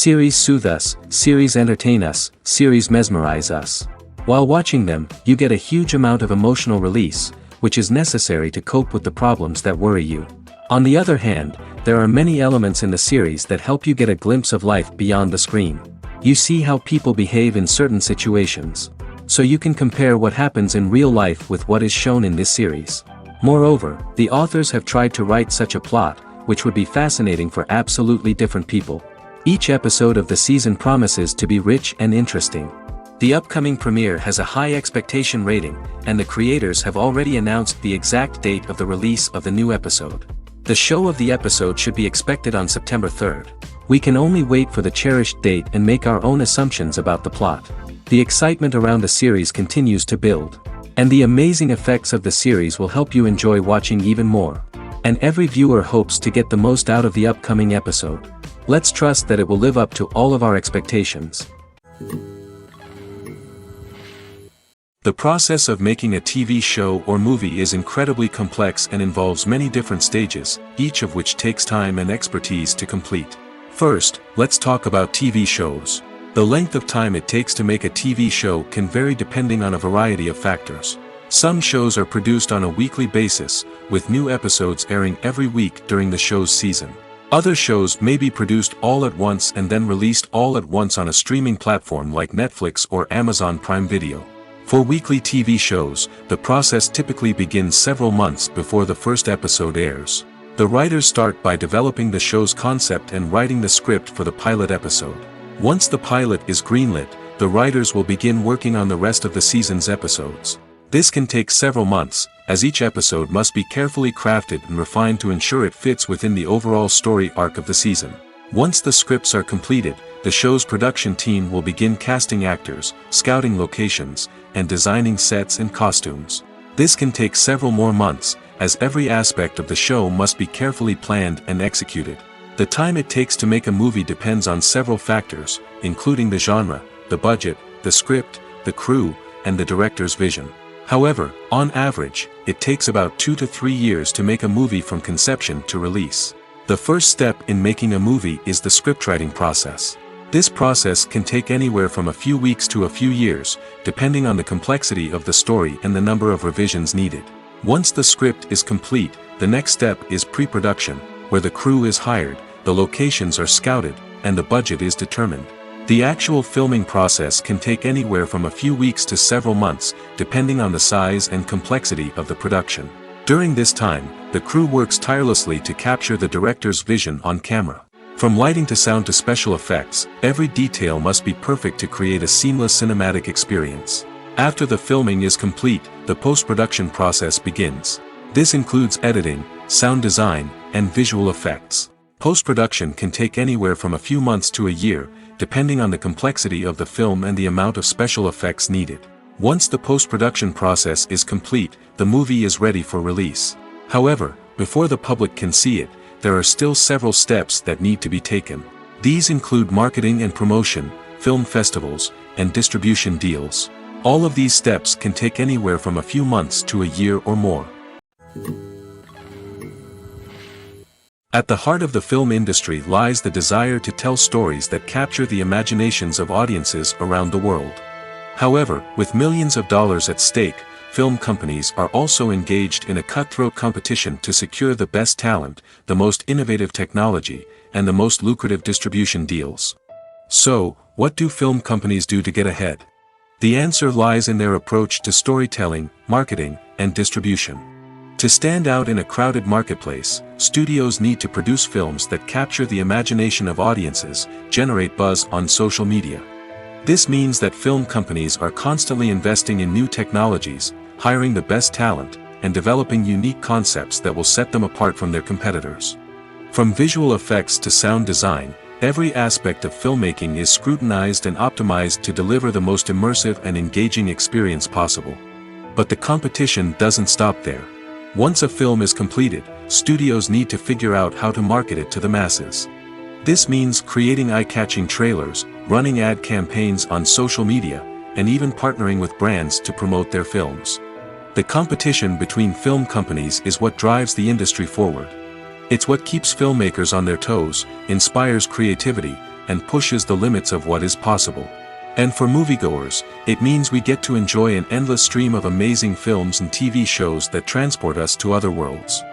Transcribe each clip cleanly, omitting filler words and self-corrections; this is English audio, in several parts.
Series soothe us, series entertain us, series mesmerize us. While watching them, you get a huge amount of emotional release, which is necessary to cope with the problems that worry you. On the other hand, there are many elements in the series that help you get a glimpse of life beyond the screen. You see how people behave in certain situations. So you can compare what happens in real life with what is shown in this series. Moreover, the authors have tried to write such a plot, which would be fascinating for absolutely different people. Each episode of the season promises to be rich and interesting. The upcoming premiere has a high expectation rating, and the creators have already announced the exact date of the release of the new episode. The show of the episode should be expected on September 3rd. We can only wait for the cherished date and make our own assumptions about the plot. The excitement around the series continues to build. And the amazing effects of the series will help you enjoy watching even more. And every viewer hopes to get the most out of the upcoming episode. Let's trust that it will live up to all of our expectations. The process of making a TV show or movie is incredibly complex and involves many different stages, each of which takes time and expertise to complete. First, let's talk about TV shows. The length of time it takes to make a TV show can vary depending on a variety of factors. Some shows are produced on a weekly basis, with new episodes airing every week during the show's season. Other shows may be produced all at once and then released all at once on a streaming platform like Netflix or Amazon Prime Video. For weekly TV shows, the process typically begins several months before the first episode airs. The writers start by developing the show's concept and writing the script for the pilot episode. Once the pilot is greenlit, the writers will begin working on the rest of the season's episodes. This can take several months, as each episode must be carefully crafted and refined to ensure it fits within the overall story arc of the season. Once the scripts are completed, the show's production team will begin casting actors, scouting locations, and designing sets and costumes. This can take several more months, as every aspect of the show must be carefully planned and executed. The time it takes to make a movie depends on several factors, including the genre, the budget, the script, the crew, and the director's vision. However, on average, it takes about 2 to 3 years to make a movie from conception to release. The first step in making a movie is the scriptwriting process. This process can take anywhere from a few weeks to a few years, depending on the complexity of the story and the number of revisions needed. Once the script is complete, the next step is pre-production, where the crew is hired, the locations are scouted, and the budget is determined. The actual filming process can take anywhere from a few weeks to several months, depending on the size and complexity of the production. During this time, the crew works tirelessly to capture the director's vision on camera. From lighting to sound to special effects, every detail must be perfect to create a seamless cinematic experience. After the filming is complete, the post-production process begins. This includes editing, sound design, and visual effects. Post-production can take anywhere from a few months to a year, depending on the complexity of the film and the amount of special effects needed. Once the post-production process is complete, the movie is ready for release. However, before the public can see it, there are still several steps that need to be taken. These include marketing and promotion, film festivals, and distribution deals. All of these steps can take anywhere from a few months to a year or more. At the heart of the film industry lies the desire to tell stories that capture the imaginations of audiences around the world. However, with millions of dollars at stake, film companies are also engaged in a cutthroat competition to secure the best talent, the most innovative technology, and the most lucrative distribution deals. So, what do film companies do to get ahead? The answer lies in their approach to storytelling, marketing, and distribution. To stand out in a crowded marketplace, studios need to produce films that capture the imagination of audiences, generate buzz on social media. This means that film companies are constantly investing in new technologies, hiring the best talent, and developing unique concepts that will set them apart from their competitors. From visual effects to sound design, every aspect of filmmaking is scrutinized and optimized to deliver the most immersive and engaging experience possible. But the competition doesn't stop there. Once a film is completed, studios need to figure out how to market it to the masses. This means creating eye-catching trailers, running ad campaigns on social media, and even partnering with brands to promote their films. The competition between film companies is what drives the industry forward. It's what keeps filmmakers on their toes, inspires creativity, and pushes the limits of what is possible. And for moviegoers, it means we get to enjoy an endless stream of amazing films and TV shows that transport us to other worlds.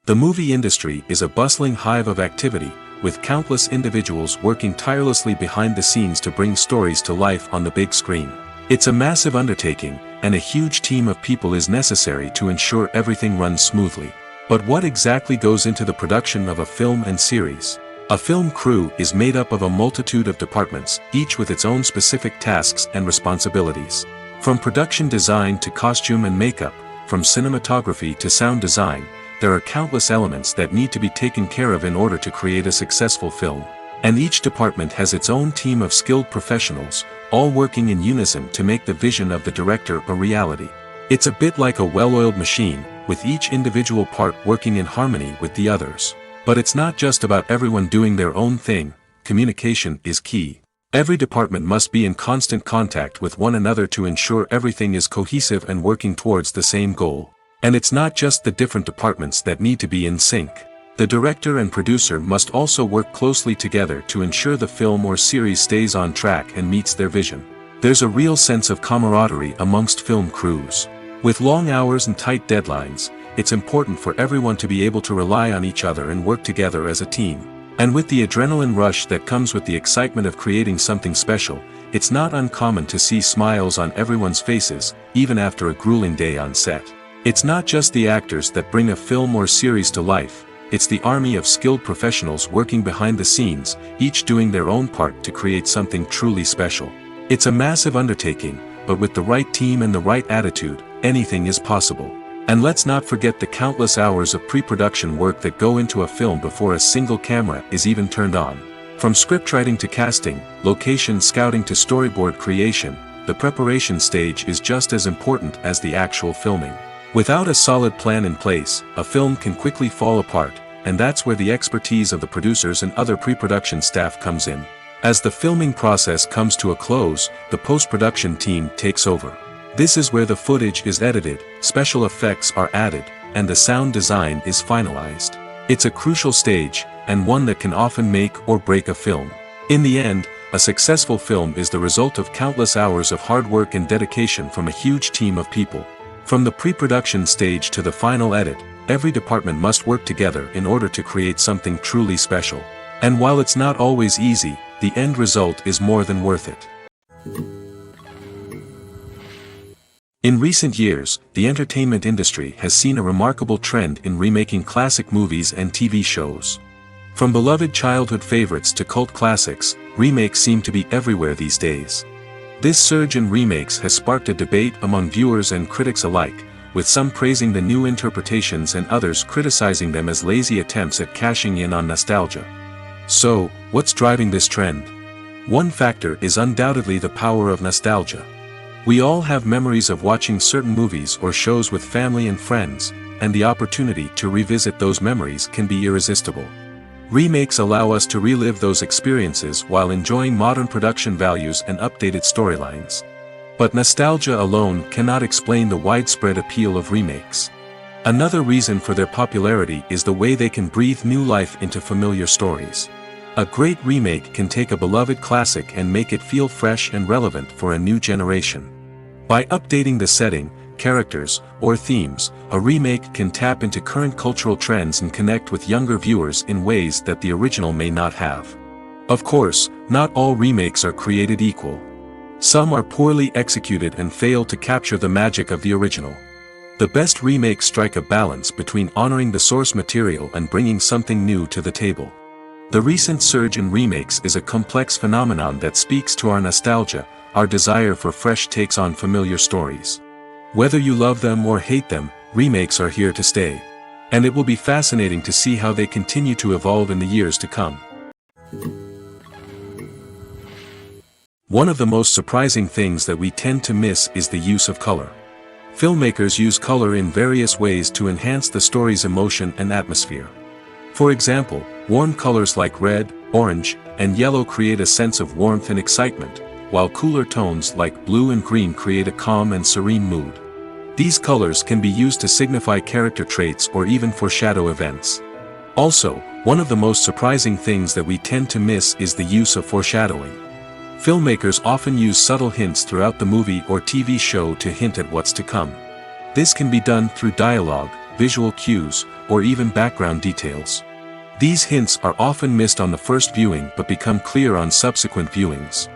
The movie industry is a bustling hive of activity, with countless individuals working tirelessly behind the scenes to bring stories to life on the big screen. It's a massive undertaking, and a huge team of people is necessary to ensure everything runs smoothly. But what exactly goes into the production of a film and series? A film crew is made up of a multitude of departments, each with its own specific tasks and responsibilities. From production design to costume and makeup, from cinematography to sound design, there are countless elements that need to be taken care of in order to create a successful film. And each department has its own team of skilled professionals, all working in unison to make the vision of the director a reality. It's a bit like a well-oiled machine, with each individual part working in harmony with the others. But it's not just about everyone doing their own thing. Communication is key. Every department must be in constant contact with one another to ensure everything is cohesive and working towards the same goal. And it's not just the different departments that need to be in sync. The director and producer must also work closely together to ensure the film or series stays on track and meets their vision. There's a real sense of camaraderie amongst film crews. With long hours and tight deadlines, it's important for everyone to be able to rely on each other and work together as a team. And with the adrenaline rush that comes with the excitement of creating something special, it's not uncommon to see smiles on everyone's faces, even after a grueling day on set. It's not just the actors that bring a film or series to life, it's the army of skilled professionals working behind the scenes, each doing their own part to create something truly special. It's a massive undertaking, but with the right team and the right attitude, anything is possible. And let's not forget the countless hours of pre-production work that go into a film before a single camera is even turned on. From scriptwriting to casting, location scouting to storyboard creation, the preparation stage is just as important as the actual filming. Without a solid plan in place, a film can quickly fall apart, and that's where the expertise of the producers and other pre-production staff comes in. As the filming process comes to a close, the post-production team takes over. This is where the footage is edited, special effects are added, and the sound design is finalized. It's a crucial stage, and one that can often make or break a film. In the end, a successful film is the result of countless hours of hard work and dedication from a huge team of people. From the pre-production stage to the final edit, every department must work together in order to create something truly special. And while it's not always easy, the end result is more than worth it. In recent years, the entertainment industry has seen a remarkable trend in remaking classic movies and TV shows. From beloved childhood favorites to cult classics, remakes seem to be everywhere these days. This surge in remakes has sparked a debate among viewers and critics alike, with some praising the new interpretations and others criticizing them as lazy attempts at cashing in on nostalgia. So, what's driving this trend? One factor is undoubtedly the power of nostalgia. We all have memories of watching certain movies or shows with family and friends, and the opportunity to revisit those memories can be irresistible. Remakes allow us to relive those experiences while enjoying modern production values and updated storylines. But nostalgia alone cannot explain the widespread appeal of remakes. Another reason for their popularity is the way they can breathe new life into familiar stories. A great remake can take a beloved classic and make it feel fresh and relevant for a new generation. By updating the setting, characters, or themes, a remake can tap into current cultural trends and connect with younger viewers in ways that the original may not have. Of course, not all remakes are created equal. Some are poorly executed and fail to capture the magic of the original. The best remakes strike a balance between honoring the source material and bringing something new to the table. The recent surge in remakes is a complex phenomenon that speaks to our nostalgia, our desire for fresh takes on familiar stories. Whether you love them or hate them, remakes are here to stay. And it will be fascinating to see how they continue to evolve in the years to come. One of the most surprising things that we tend to miss is the use of color. Filmmakers use color in various ways to enhance the story's emotion and atmosphere. For example, warm colors like red, orange, and yellow create a sense of warmth and excitement, while cooler tones like blue and green create a calm and serene mood. These colors can be used to signify character traits or even foreshadow events. Also, one of the most surprising things that we tend to miss is the use of foreshadowing. Filmmakers often use subtle hints throughout the movie or TV show to hint at what's to come. This can be done through dialogue, visual cues, or even background details. These hints are often missed on the first viewing but become clear on subsequent viewings.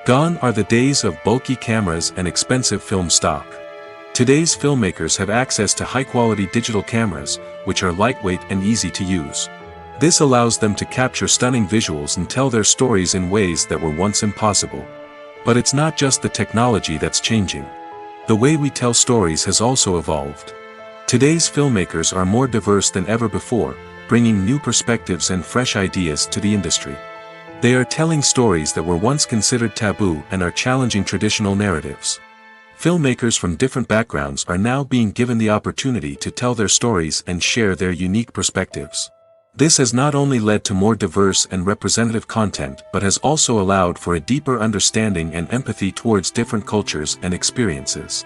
Gone are the days of bulky cameras and expensive film stock. Today's filmmakers have access to high-quality digital cameras, which are lightweight and easy to use. This allows them to capture stunning visuals and tell their stories in ways that were once impossible. But it's not just the technology that's changing. The way we tell stories has also evolved. Today's filmmakers are more diverse than ever before, bringing new perspectives and fresh ideas to the industry. They are telling stories that were once considered taboo and are challenging traditional narratives. Filmmakers from different backgrounds are now being given the opportunity to tell their stories and share their unique perspectives. This has not only led to more diverse and representative content but has also allowed for a deeper understanding and empathy towards different cultures and experiences.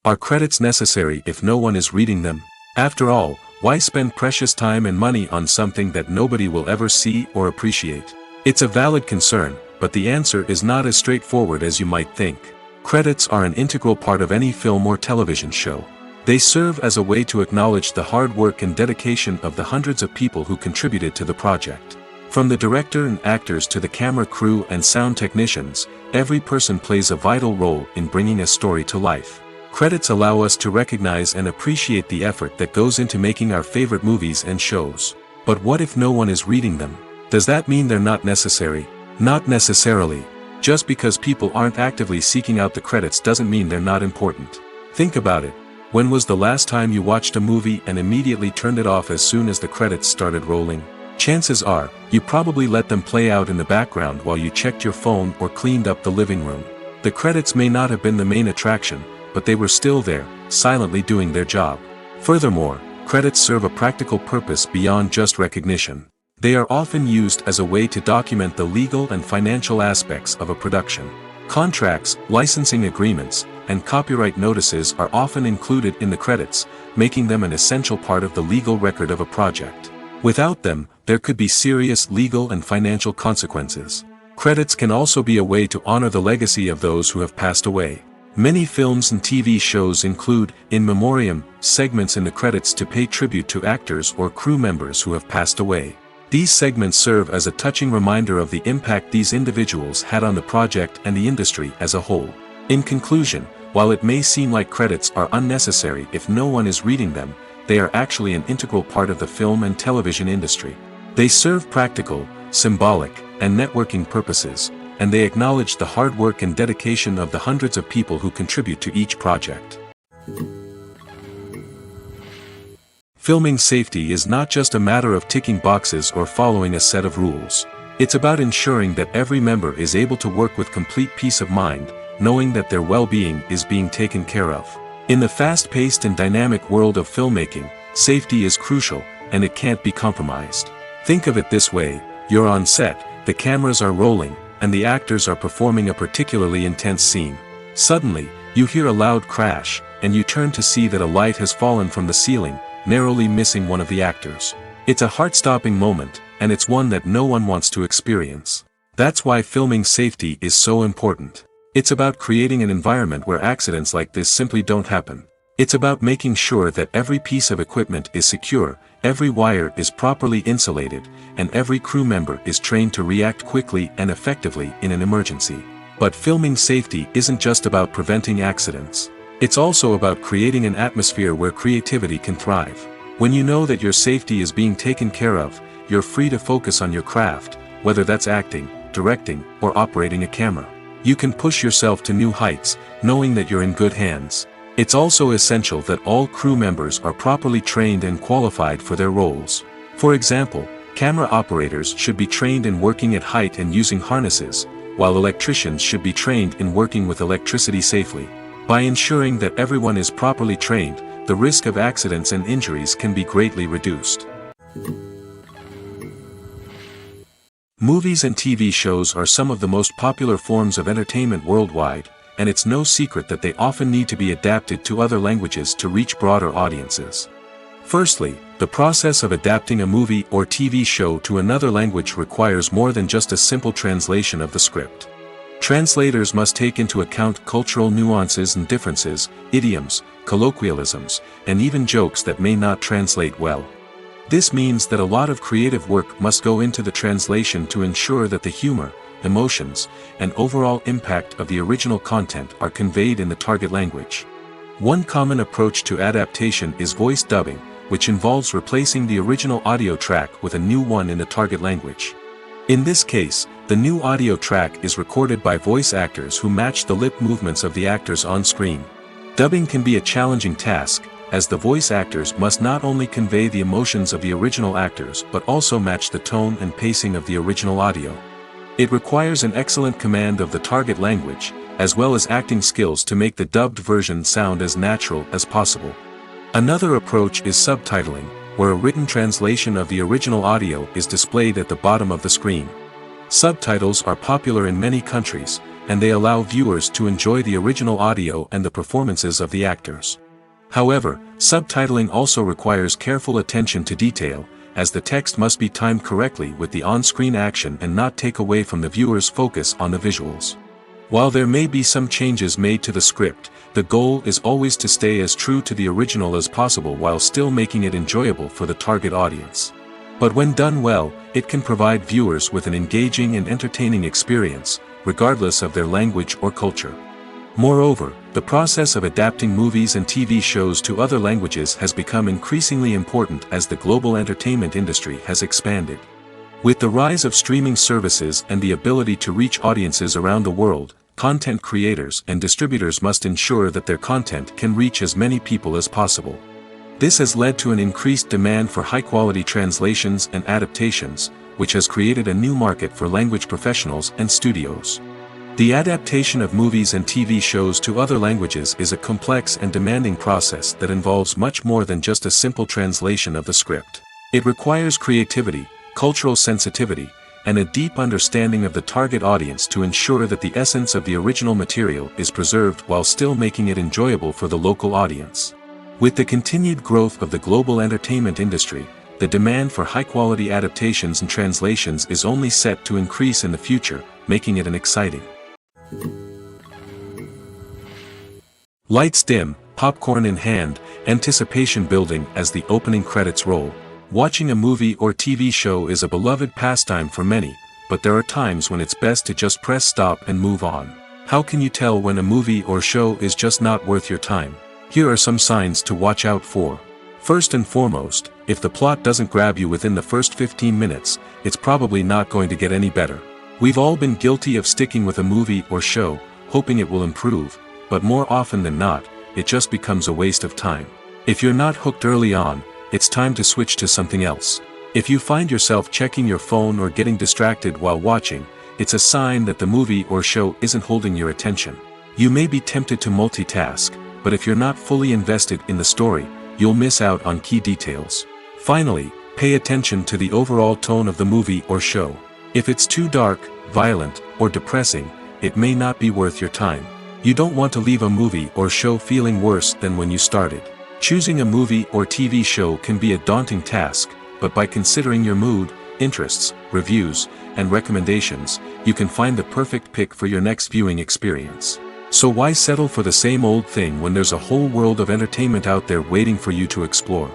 Are credits necessary if no one is reading them? After all, why spend precious time and money on something that nobody will ever see or appreciate? It's a valid concern, but the answer is not as straightforward as you might think. Credits are an integral part of any film or television show. They serve as a way to acknowledge the hard work and dedication of the hundreds of people who contributed to the project. From the director and actors to the camera crew and sound technicians, every person plays a vital role in bringing a story to life. Credits allow us to recognize and appreciate the effort that goes into making our favorite movies and shows. But what if no one is reading them? Does that mean they're not necessary? Not necessarily. Just because people aren't actively seeking out the credits doesn't mean they're not important. Think about it. When was the last time you watched a movie and immediately turned it off as soon as the credits started rolling? Chances are, you probably let them play out in the background while you checked your phone or cleaned up the living room. The credits may not have been the main attraction, but they were still there, silently doing their job. Furthermore, credits serve a practical purpose beyond just recognition. They are often used as a way to document the legal and financial aspects of a production. Contracts, licensing agreements, and copyright notices are often included in the credits, making them an essential part of the legal record of a project. Without them, there could be serious legal and financial consequences. Credits can also be a way to honor the legacy of those who have passed away. Many films and TV shows include, in memoriam, segments in the credits to pay tribute to actors or crew members who have passed away. These segments serve as a touching reminder of the impact these individuals had on the project and the industry as a whole. In conclusion, while it may seem like credits are unnecessary if no one is reading them, they are actually an integral part of the film and television industry. They serve practical, symbolic, and networking purposes, and they acknowledge the hard work and dedication of the hundreds of people who contribute to each project. Filming safety is not just a matter of ticking boxes or following a set of rules. It's about ensuring that every member is able to work with complete peace of mind, knowing that their well-being is being taken care of. In the fast-paced and dynamic world of filmmaking, safety is crucial, and it can't be compromised. Think of it this way: you're on set, the cameras are rolling, and the actors are performing a particularly intense scene. Suddenly, you hear a loud crash, and you turn to see that a light has fallen from the ceiling, narrowly missing one of the actors. It's a heart-stopping moment, and it's one that no one wants to experience. That's why filming safety is so important. It's about creating an environment where accidents like this simply don't happen. It's about making sure that every piece of equipment is secure, every wire is properly insulated, and every crew member is trained to react quickly and effectively in an emergency. But filming safety isn't just about preventing accidents. It's also about creating an atmosphere where creativity can thrive. When you know that your safety is being taken care of, you're free to focus on your craft, whether that's acting, directing, or operating a camera. You can push yourself to new heights, knowing that you're in good hands. It's also essential that all crew members are properly trained and qualified for their roles. For example, camera operators should be trained in working at height and using harnesses, while electricians should be trained in working with electricity safely. By ensuring that everyone is properly trained, the risk of accidents and injuries can be greatly reduced. Movies and TV shows are some of the most popular forms of entertainment worldwide, and it's no secret that they often need to be adapted to other languages to reach broader audiences. Firstly, the process of adapting a movie or TV show to another language requires more than just a simple translation of the script. Translators must take into account cultural nuances and differences, idioms, colloquialisms, and even jokes that may not translate well. This means that a lot of creative work must go into the translation to ensure that the humor, emotions, and overall impact of the original content are conveyed in the target language. One common approach to adaptation is voice dubbing, which involves replacing the original audio track with a new one in the target language. In this case, the new audio track is recorded by voice actors who match the lip movements of the actors on screen. Dubbing can be a challenging task, as the voice actors must not only convey the emotions of the original actors but also match the tone and pacing of the original audio. It requires an excellent command of the target language, as well as acting skills to make the dubbed version sound as natural as possible. Another approach is subtitling, where a written translation of the original audio is displayed at the bottom of the screen. Subtitles are popular in many countries, and they allow viewers to enjoy the original audio and the performances of the actors. However, subtitling also requires careful attention to detail, as the text must be timed correctly with the on-screen action and not take away from the viewer's focus on the visuals. While there may be some changes made to the script, the goal is always to stay as true to the original as possible while still making it enjoyable for the target audience. But when done well, it can provide viewers with an engaging and entertaining experience, regardless of their language or culture. Moreover, the process of adapting movies and TV shows to other languages has become increasingly important as the global entertainment industry has expanded. With the rise of streaming services and the ability to reach audiences around the world, content creators and distributors must ensure that their content can reach as many people as possible. This has led to an increased demand for high-quality translations and adaptations, which has created a new market for language professionals and studios. The adaptation of movies and TV shows to other languages is a complex and demanding process that involves much more than just a simple translation of the script. It requires creativity, cultural sensitivity, and a deep understanding of the target audience to ensure that the essence of the original material is preserved while still making it enjoyable for the local audience. With the continued growth of the global entertainment industry, the demand for high-quality adaptations and translations is only set to increase in the future, making it an exciting. Lights dim, popcorn in hand, anticipation building as the opening credits roll. Watching a movie or TV show is a beloved pastime for many, but there are times when it's best to just press stop and move on. How can you tell when a movie or show is just not worth your time? Here are some signs to watch out for. First and foremost, if the plot doesn't grab you within the first 15 minutes, it's probably not going to get any better. We've all been guilty of sticking with a movie or show, hoping it will improve, but more often than not, it just becomes a waste of time. If you're not hooked early on, it's time to switch to something else. If you find yourself checking your phone or getting distracted while watching, it's a sign that the movie or show isn't holding your attention. You may be tempted to multitask, but if you're not fully invested in the story, you'll miss out on key details. Finally, pay attention to the overall tone of the movie or show. If it's too dark, violent, or depressing, it may not be worth your time. You don't want to leave a movie or show feeling worse than when you started. Choosing a movie or TV show can be a daunting task, but by considering your mood, interests, reviews, and recommendations, you can find the perfect pick for your next viewing experience. So why settle for the same old thing when there's a whole world of entertainment out there waiting for you to explore?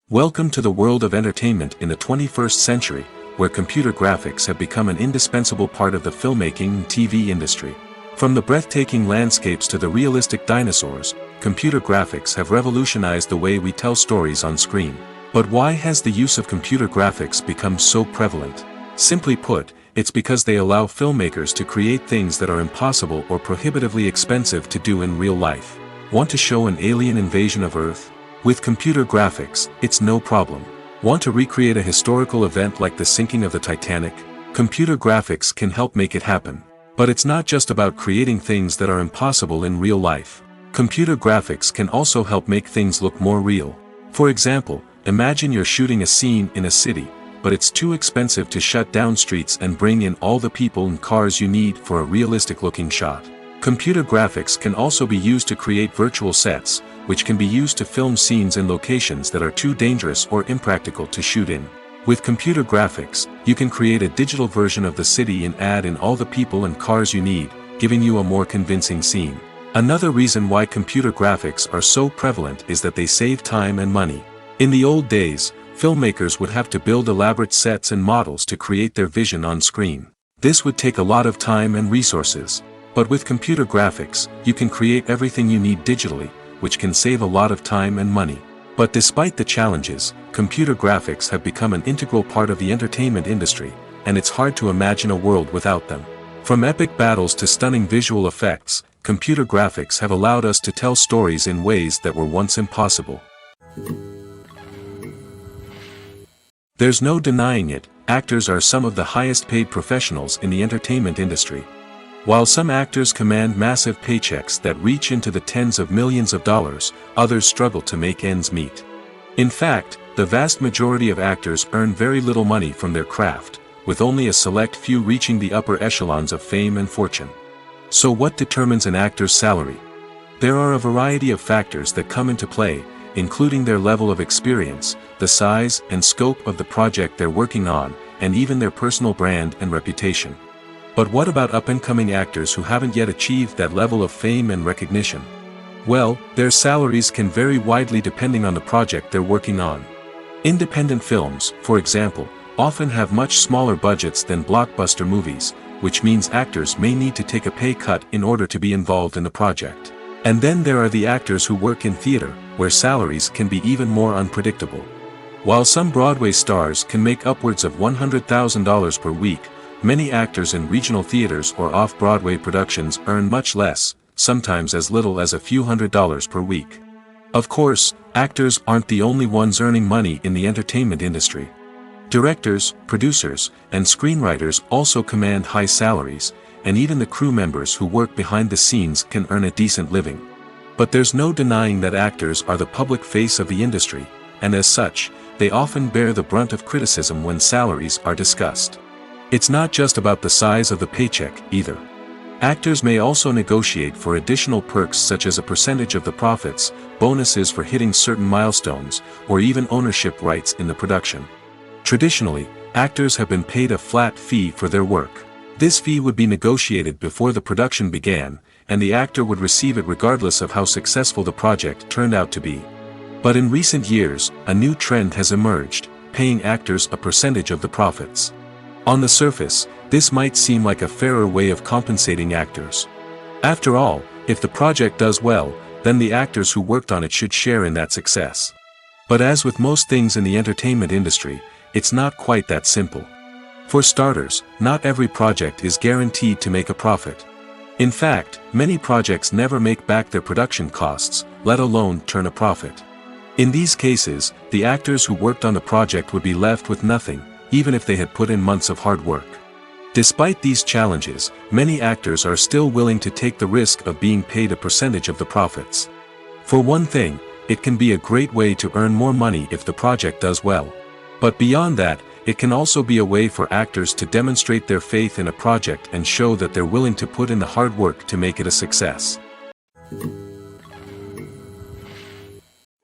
Welcome to the world of entertainment in the 21st century, where computer graphics have become an indispensable part of the filmmaking and TV industry. From the breathtaking landscapes to the realistic dinosaurs, computer graphics have revolutionized the way we tell stories on screen. But why has the use of computer graphics become so prevalent? Simply put, it's because they allow filmmakers to create things that are impossible or prohibitively expensive to do in real life. Want to show an alien invasion of Earth? With computer graphics, it's no problem. Want to recreate a historical event like the sinking of the Titanic? Computer graphics can help make it happen. But it's not just about creating things that are impossible in real life. Computer graphics can also help make things look more real. For example, imagine you're shooting a scene in a city, but it's too expensive to shut down streets and bring in all the people and cars you need for a realistic-looking shot. Computer graphics can also be used to create virtual sets, which can be used to film scenes in locations that are too dangerous or impractical to shoot in. With computer graphics, you can create a digital version of the city and add in all the people and cars you need, giving you a more convincing scene. Another reason why computer graphics are so prevalent is that they save time and money. In the old days, filmmakers would have to build elaborate sets and models to create their vision on screen. This would take a lot of time and resources. But with computer graphics, you can create everything you need digitally, which can save a lot of time and money. But despite the challenges, computer graphics have become an integral part of the entertainment industry, and it's hard to imagine a world without them. From epic battles to stunning visual effects, computer graphics have allowed us to tell stories in ways that were once impossible. There's no denying it, actors are some of the highest paid professionals in the entertainment industry. While some actors command massive paychecks that reach into the tens of millions of dollars, others struggle to make ends meet. In fact, the vast majority of actors earn very little money from their craft, with only a select few reaching the upper echelons of fame and fortune. So what determines an actor's salary? There are a variety of factors that come into play, including their level of experience, the size and scope of the project they're working on, and even their personal brand and reputation. But what about up-and-coming actors who haven't yet achieved that level of fame and recognition? Well, their salaries can vary widely depending on the project they're working on. Independent films, for example, often have much smaller budgets than blockbuster movies, which means actors may need to take a pay cut in order to be involved in the project. And then there are the actors who work in theater, where salaries can be even more unpredictable. While some Broadway stars can make upwards of $100,000 per week, many actors in regional theaters or off-Broadway productions earn much less, sometimes as little as a few $100s per week. Of course, actors aren't the only ones earning money in the entertainment industry. Directors, producers, and screenwriters also command high salaries, and even the crew members who work behind the scenes can earn a decent living. But there's no denying that actors are the public face of the industry, and as such, they often bear the brunt of criticism when salaries are discussed. It's not just about the size of the paycheck, either. Actors may also negotiate for additional perks such as a percentage of the profits, bonuses for hitting certain milestones, or even ownership rights in the production. Traditionally, actors have been paid a flat fee for their work. This fee would be negotiated before the production began, and the actor would receive it regardless of how successful the project turned out to be. But in recent years, a new trend has emerged, paying actors a percentage of the profits. On the surface, this might seem like a fairer way of compensating actors. After all, if the project does well, then the actors who worked on it should share in that success. But as with most things in the entertainment industry, it's not quite that simple. For starters, not every project is guaranteed to make a profit. In fact, many projects never make back their production costs, let alone turn a profit. In these cases, the actors who worked on the project would be left with nothing, even if they had put in months of hard work. Despite these challenges, many actors are still willing to take the risk of being paid a percentage of the profits. For one thing, it can be a great way to earn more money if the project does well. But beyond that, it can also be a way for actors to demonstrate their faith in a project and show that they're willing to put in the hard work to make it a success.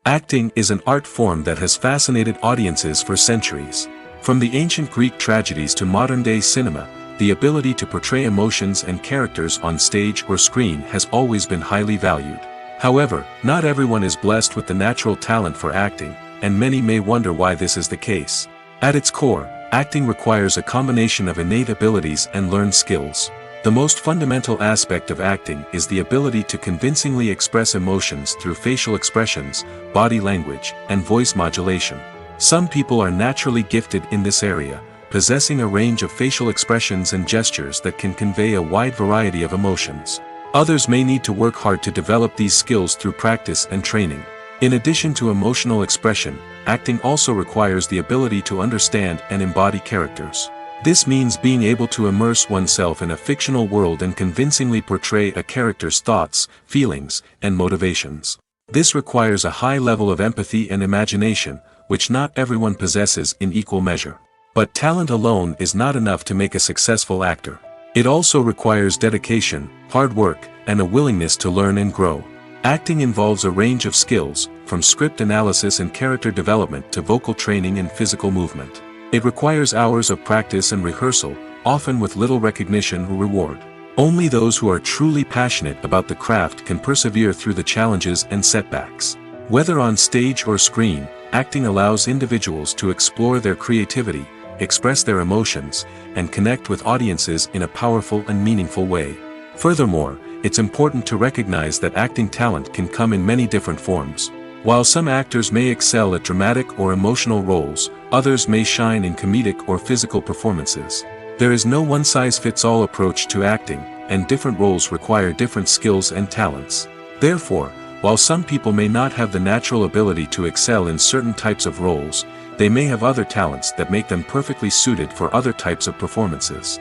Acting is an art form that has fascinated audiences for centuries. From the ancient Greek tragedies to modern-day cinema, the ability to portray emotions and characters on stage or screen has always been highly valued. However, not everyone is blessed with the natural talent for acting, and many may wonder why this is the case. At its core, acting requires a combination of innate abilities and learned skills. The most fundamental aspect of acting is the ability to convincingly express emotions through facial expressions, body language, and voice modulation. Some people are naturally gifted in this area, possessing a range of facial expressions and gestures that can convey a wide variety of emotions. Others may need to work hard to develop these skills through practice and training. In addition to emotional expression, acting also requires the ability to understand and embody characters. This means being able to immerse oneself in a fictional world and convincingly portray a character's thoughts, feelings, and motivations. This requires a high level of empathy and imagination, which not everyone possesses in equal measure. But talent alone is not enough to make a successful actor. It also requires dedication, hard work, and a willingness to learn and grow. Acting involves a range of skills, from script analysis and character development to vocal training and physical movement. It requires hours of practice and rehearsal, often with little recognition or reward. Only those who are truly passionate about the craft can persevere through the challenges and setbacks. Whether on stage or screen, acting allows individuals to explore their creativity, express their emotions, and connect with audiences in a powerful and meaningful way. Furthermore, it's important to recognize that acting talent can come in many different forms. While some actors may excel at dramatic or emotional roles, others may shine in comedic or physical performances. There is no one-size-fits-all approach to acting, and different roles require different skills and talents. Therefore, while some people may not have the natural ability to excel in certain types of roles, they may have other talents that make them perfectly suited for other types of performances.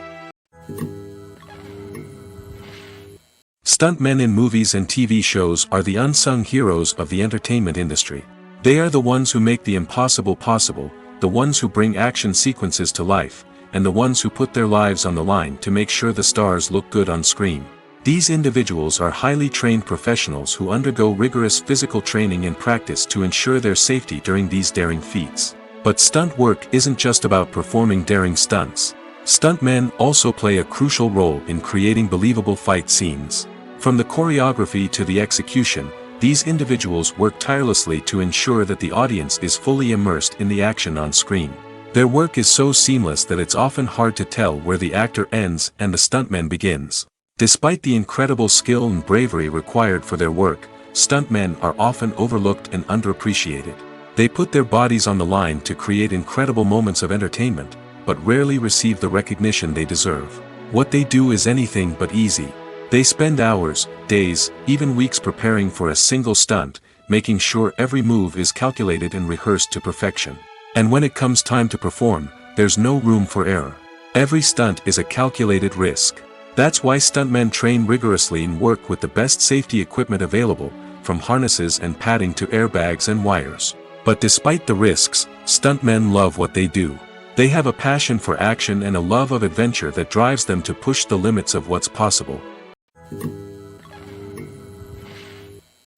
Stuntmen in movies and TV shows are the unsung heroes of the entertainment industry. They are the ones who make the impossible possible, the ones who bring action sequences to life, and the ones who put their lives on the line to make sure the stars look good on screen. These individuals are highly trained professionals who undergo rigorous physical training and practice to ensure their safety during these daring feats. But stunt work isn't just about performing daring stunts. Stuntmen also play a crucial role in creating believable fight scenes. From the choreography to the execution, these individuals work tirelessly to ensure that the audience is fully immersed in the action on screen. Their work is so seamless that it's often hard to tell where the actor ends and the stuntman begins. Despite the incredible skill and bravery required for their work, stuntmen are often overlooked and underappreciated. They put their bodies on the line to create incredible moments of entertainment, but rarely receive the recognition they deserve. What they do is anything but easy. They spend hours, days, even weeks preparing for a single stunt, making sure every move is calculated and rehearsed to perfection. And when it comes time to perform, there's no room for error. Every stunt is a calculated risk. That's why stuntmen train rigorously and work with the best safety equipment available, from harnesses and padding to airbags and wires. But despite the risks, stuntmen love what they do. They have a passion for action and a love of adventure that drives them to push the limits of what's possible.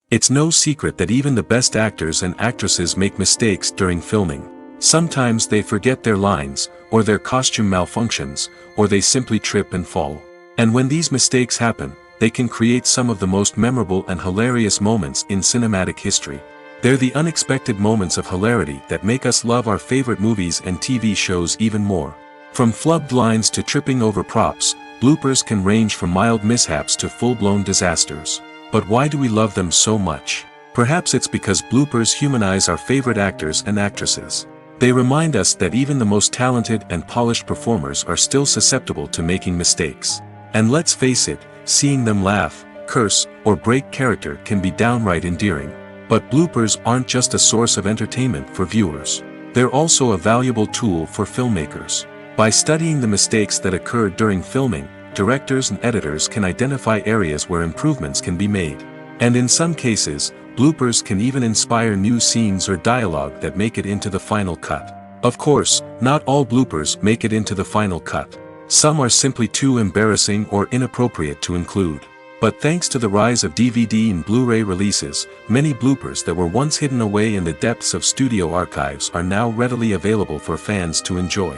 It's no secret that even the best actors and actresses make mistakes during filming. Sometimes they forget their lines, or their costume malfunctions, or they simply trip and fall. And when these mistakes happen, they can create some of the most memorable and hilarious moments in cinematic history. They're the unexpected moments of hilarity that make us love our favorite movies and TV shows even more. From flubbed lines to tripping over props, bloopers can range from mild mishaps to full-blown disasters. But why do we love them so much? Perhaps it's because bloopers humanize our favorite actors and actresses. They remind us that even the most talented and polished performers are still susceptible to making mistakes. And let's face it, seeing them laugh, curse, or break character can be downright endearing. But bloopers aren't just a source of entertainment for viewers. They're also a valuable tool for filmmakers. By studying the mistakes that occurred during filming, directors and editors can identify areas where improvements can be made. And in some cases, bloopers can even inspire new scenes or dialogue that make it into the final cut. Of course, not all bloopers make it into the final cut. Some are simply too embarrassing or inappropriate to include. But thanks to the rise of DVD and Blu-ray releases, many bloopers that were once hidden away in the depths of studio archives are now readily available for fans to enjoy.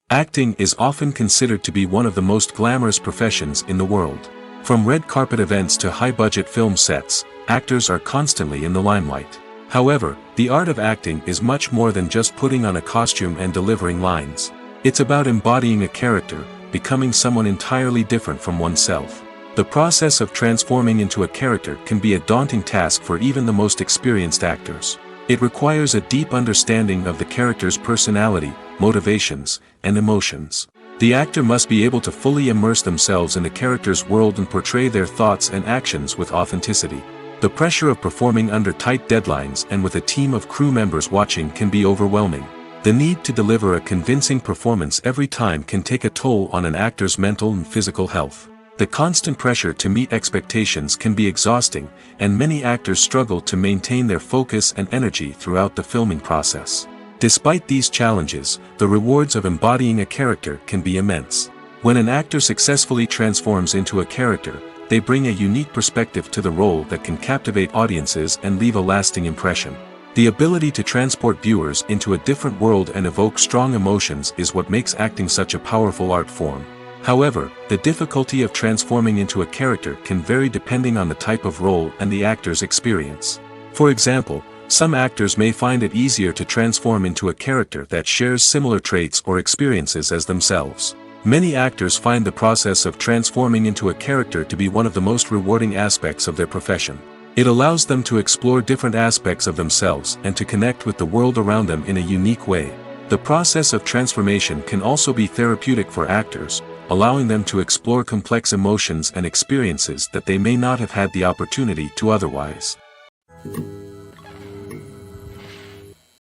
Acting is often considered to be one of the most glamorous professions in the world. From red carpet events to high-budget film sets, actors are constantly in the limelight. However, the art of acting is much more than just putting on a costume and delivering lines. It's about embodying a character, becoming someone entirely different from oneself. The process of transforming into a character can be a daunting task for even the most experienced actors. It requires a deep understanding of the character's personality, motivations, and emotions. The actor must be able to fully immerse themselves in the character's world and portray their thoughts and actions with authenticity. The pressure of performing under tight deadlines and with a team of crew members watching can be overwhelming. The need to deliver a convincing performance every time can take a toll on an actor's mental and physical health. The constant pressure to meet expectations can be exhausting, and many actors struggle to maintain their focus and energy throughout the filming process. Despite these challenges, the rewards of embodying a character can be immense. When an actor successfully transforms into a character, they bring a unique perspective to the role that can captivate audiences and leave a lasting impression. The ability to transport viewers into a different world and evoke strong emotions is what makes acting such a powerful art form. However, the difficulty of transforming into a character can vary depending on the type of role and the actor's experience. For example, some actors may find it easier to transform into a character that shares similar traits or experiences as themselves. Many actors find the process of transforming into a character to be one of the most rewarding aspects of their profession. It allows them to explore different aspects of themselves and to connect with the world around them in a unique way. The process of transformation can also be therapeutic for actors, allowing them to explore complex emotions and experiences that they may not have had the opportunity to otherwise.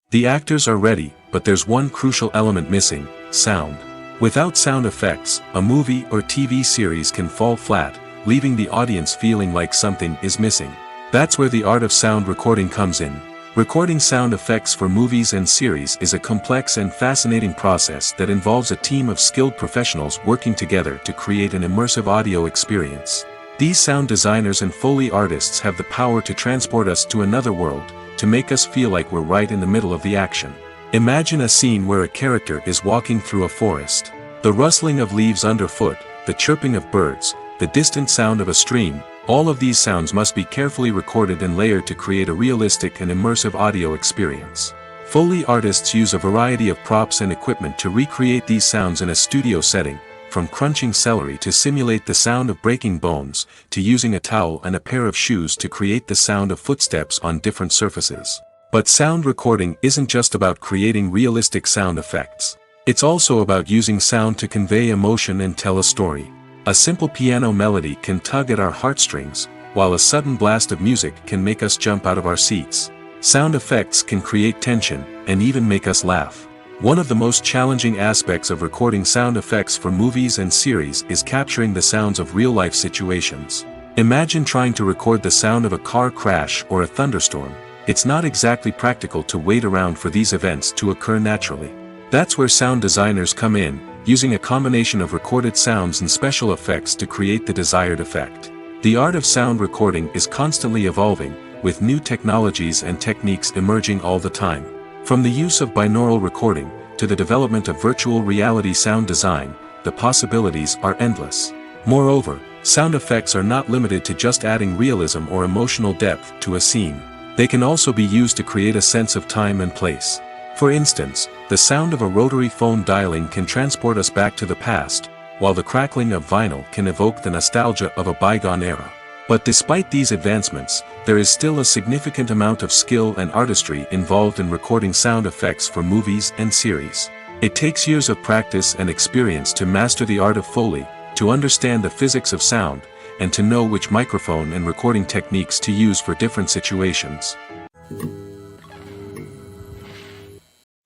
The actors are ready, but there's one crucial element missing: sound. Without sound effects, a movie or TV series can fall flat, leaving the audience feeling like something is missing. That's where the art of sound recording comes in. Recording sound effects for movies and series is a complex and fascinating process that involves a team of skilled professionals working together to create an immersive audio experience. These sound designers and Foley artists have the power to transport us to another world, to make us feel like we're right in the middle of the action. Imagine a scene where a character is walking through a forest. The rustling of leaves underfoot, the chirping of birds, the distant sound of a stream, all of these sounds must be carefully recorded and layered to create a realistic and immersive audio experience. Foley artists use a variety of props and equipment to recreate these sounds in a studio setting, from crunching celery to simulate the sound of breaking bones, to using a towel and a pair of shoes to create the sound of footsteps on different surfaces. But sound recording isn't just about creating realistic sound effects. It's also about using sound to convey emotion and tell a story. A simple piano melody can tug at our heartstrings, while a sudden blast of music can make us jump out of our seats. Sound effects can create tension, and even make us laugh. One of the most challenging aspects of recording sound effects for movies and series is capturing the sounds of real-life situations. Imagine trying to record the sound of a car crash or a thunderstorm. It's not exactly practical to wait around for these events to occur naturally. That's where sound designers come in, using a combination of recorded sounds and special effects to create the desired effect. The art of sound recording is constantly evolving, with new technologies and techniques emerging all the time. From the use of binaural recording, to the development of virtual reality sound design, the possibilities are endless. Moreover, sound effects are not limited to just adding realism or emotional depth to a scene. They can also be used to create a sense of time and place. For instance, the sound of a rotary phone dialing can transport us back to the past, while the crackling of vinyl can evoke the nostalgia of a bygone era. But despite these advancements, there is still a significant amount of skill and artistry involved in recording sound effects for movies and series. It takes years of practice and experience to master the art of Foley, to understand the physics of sound, and to know which microphone and recording techniques to use for different situations.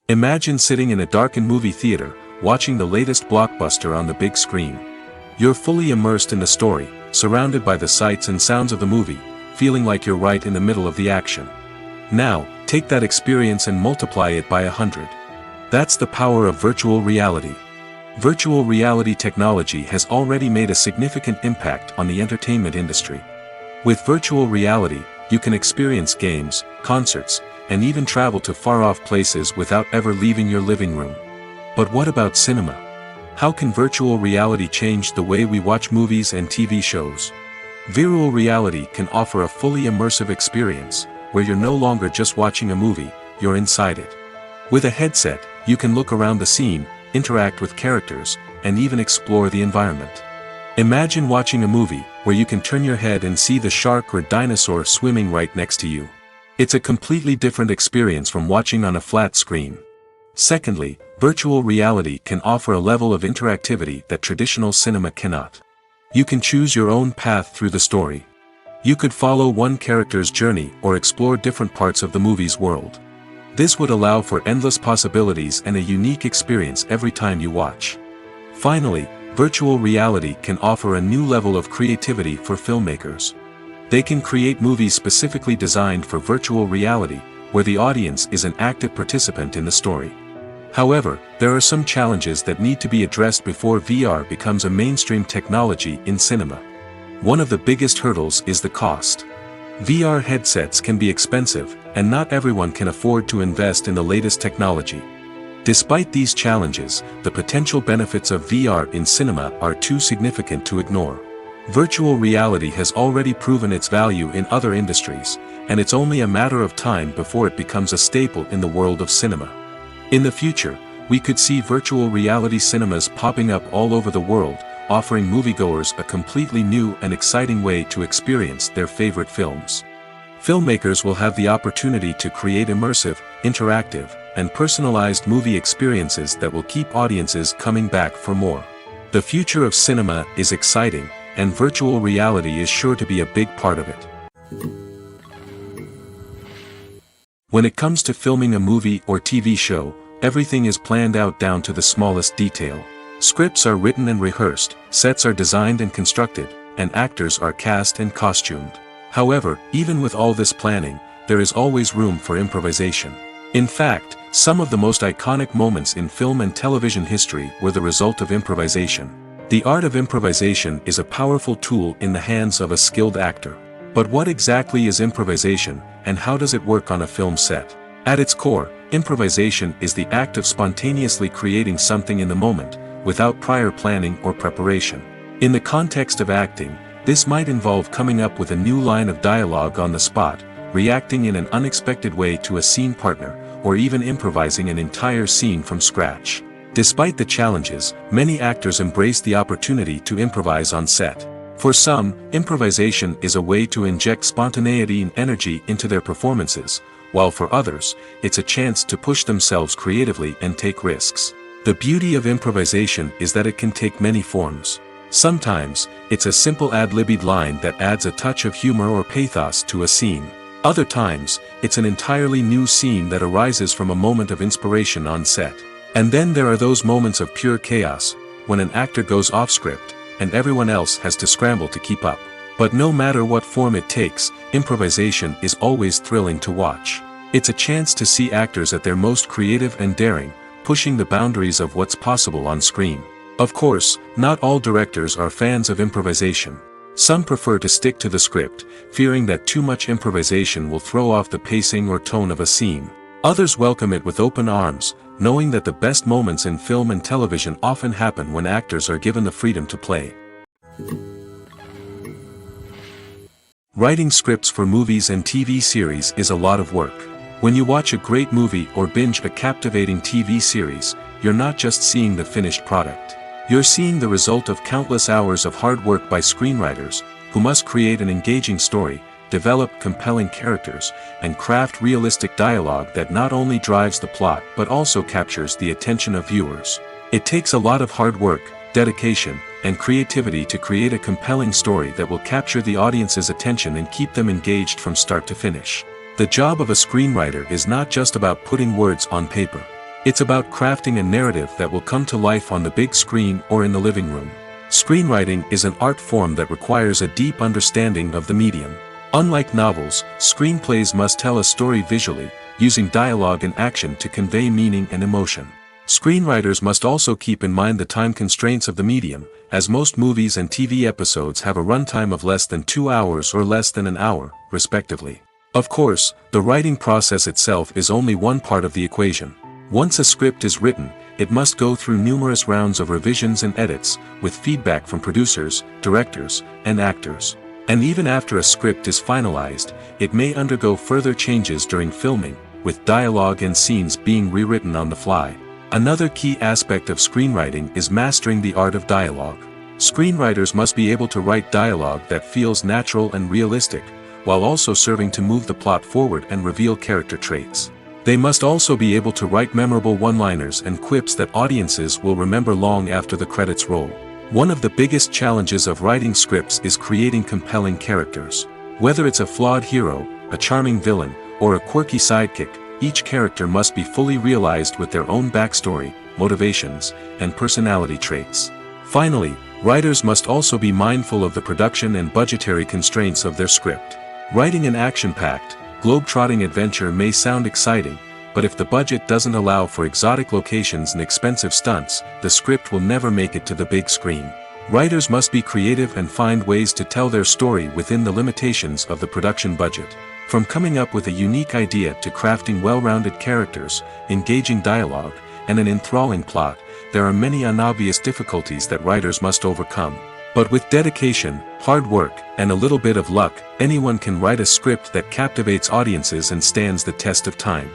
Imagine sitting in a darkened movie theater, watching the latest blockbuster on the big screen. You're fully immersed in the story, surrounded by the sights and sounds of the movie, feeling like you're right in the middle of the action. Now, take that experience and multiply it by 100. That's the power of virtual reality. Virtual reality technology has already made a significant impact on the entertainment industry. With virtual reality, you can experience games, concerts, and even travel to far-off places without ever leaving your living room. But what about cinema? How can virtual reality change the way we watch movies and TV shows? Virtual reality can offer a fully immersive experience, where you're no longer just watching a movie, you're inside it. With a headset, you can look around the scene, interact with characters, and even explore the environment. Imagine watching a movie where you can turn your head and see the shark or dinosaur swimming right next to you. It's a completely different experience from watching on a flat screen. Secondly, virtual reality can offer a level of interactivity that traditional cinema cannot. You can choose your own path through the story. You could follow one character's journey or explore different parts of the movie's world. This would allow for endless possibilities and a unique experience every time you watch. Finally, virtual reality can offer a new level of creativity for filmmakers. They can create movies specifically designed for virtual reality, where the audience is an active participant in the story. However, there are some challenges that need to be addressed before VR becomes a mainstream technology in cinema. One of the biggest hurdles is the cost. VR headsets can be expensive, and not everyone can afford to invest in the latest technology. Despite these challenges, the potential benefits of VR in cinema are too significant to ignore. Virtual reality has already proven its value in other industries, and it's only a matter of time before it becomes a staple in the world of cinema. In the future, we could see virtual reality cinemas popping up all over the world, offering moviegoers a completely new and exciting way to experience their favorite films. Filmmakers will have the opportunity to create immersive, interactive, and personalized movie experiences that will keep audiences coming back for more. The future of cinema is exciting, and virtual reality is sure to be a big part of it. When it comes to filming a movie or TV show, everything is planned out down to the smallest detail. Scripts are written and rehearsed, sets are designed and constructed, and actors are cast and costumed. However, even with all this planning, there is always room for improvisation. In fact, some of the most iconic moments in film and television history were the result of improvisation. The art of improvisation is a powerful tool in the hands of a skilled actor. But what exactly is improvisation, and how does it work on a film set? At its core, improvisation is the act of spontaneously creating something in the moment, without prior planning or preparation. In the context of acting, this might involve coming up with a new line of dialogue on the spot, reacting in an unexpected way to a scene partner, or even improvising an entire scene from scratch. Despite the challenges, many actors embrace the opportunity to improvise on set. For some, improvisation is a way to inject spontaneity and energy into their performances, while for others, it's a chance to push themselves creatively and take risks. The beauty of improvisation is that it can take many forms. Sometimes, it's a simple ad-libbed line that adds a touch of humor or pathos to a scene. Other times, it's an entirely new scene that arises from a moment of inspiration on set. And then there are those moments of pure chaos, when an actor goes off script, and everyone else has to scramble to keep up. But no matter what form it takes, improvisation is always thrilling to watch. It's a chance to see actors at their most creative and daring, pushing the boundaries of what's possible on screen. Of course, not all directors are fans of improvisation. Some prefer to stick to the script, fearing that too much improvisation will throw off the pacing or tone of a scene. Others welcome it with open arms, knowing that the best moments in film and television often happen when actors are given the freedom to play. Writing scripts for movies and TV series is a lot of work. When you watch a great movie or binge a captivating TV series, you're not just seeing the finished product. You're seeing the result of countless hours of hard work by screenwriters, who must create an engaging story, develop compelling characters, and craft realistic dialogue that not only drives the plot but also captures the attention of viewers. It takes a lot of hard work, dedication, and creativity to create a compelling story that will capture the audience's attention and keep them engaged from start to finish. The job of a screenwriter is not just about putting words on paper. It's about crafting a narrative that will come to life on the big screen or in the living room. Screenwriting is an art form that requires a deep understanding of the medium. Unlike novels, screenplays must tell a story visually, using dialogue and action to convey meaning and emotion. Screenwriters must also keep in mind the time constraints of the medium, as most movies and TV episodes have a runtime of less than 2 hours or less than an hour, respectively. Of course, the writing process itself is only one part of the equation. Once a script is written, it must go through numerous rounds of revisions and edits, with feedback from producers, directors, and actors. And even after a script is finalized, it may undergo further changes during filming, with dialogue and scenes being rewritten on the fly. Another key aspect of screenwriting is mastering the art of dialogue. Screenwriters must be able to write dialogue that feels natural and realistic, while also serving to move the plot forward and reveal character traits. They must also be able to write memorable one-liners and quips that audiences will remember long after the credits roll. One of the biggest challenges of writing scripts is creating compelling characters. Whether it's a flawed hero, a charming villain, or a quirky sidekick, each character must be fully realized with their own backstory, motivations, and personality traits. Finally, writers must also be mindful of the production and budgetary constraints of their script. Writing an action-packed, globe-trotting adventure may sound exciting, but if the budget doesn't allow for exotic locations and expensive stunts, the script will never make it to the big screen. Writers must be creative and find ways to tell their story within the limitations of the production budget. From coming up with a unique idea to crafting well-rounded characters, engaging dialogue, and an enthralling plot, there are many unobvious difficulties that writers must overcome. But with dedication, hard work, and a little bit of luck, anyone can write a script that captivates audiences and stands the test of time.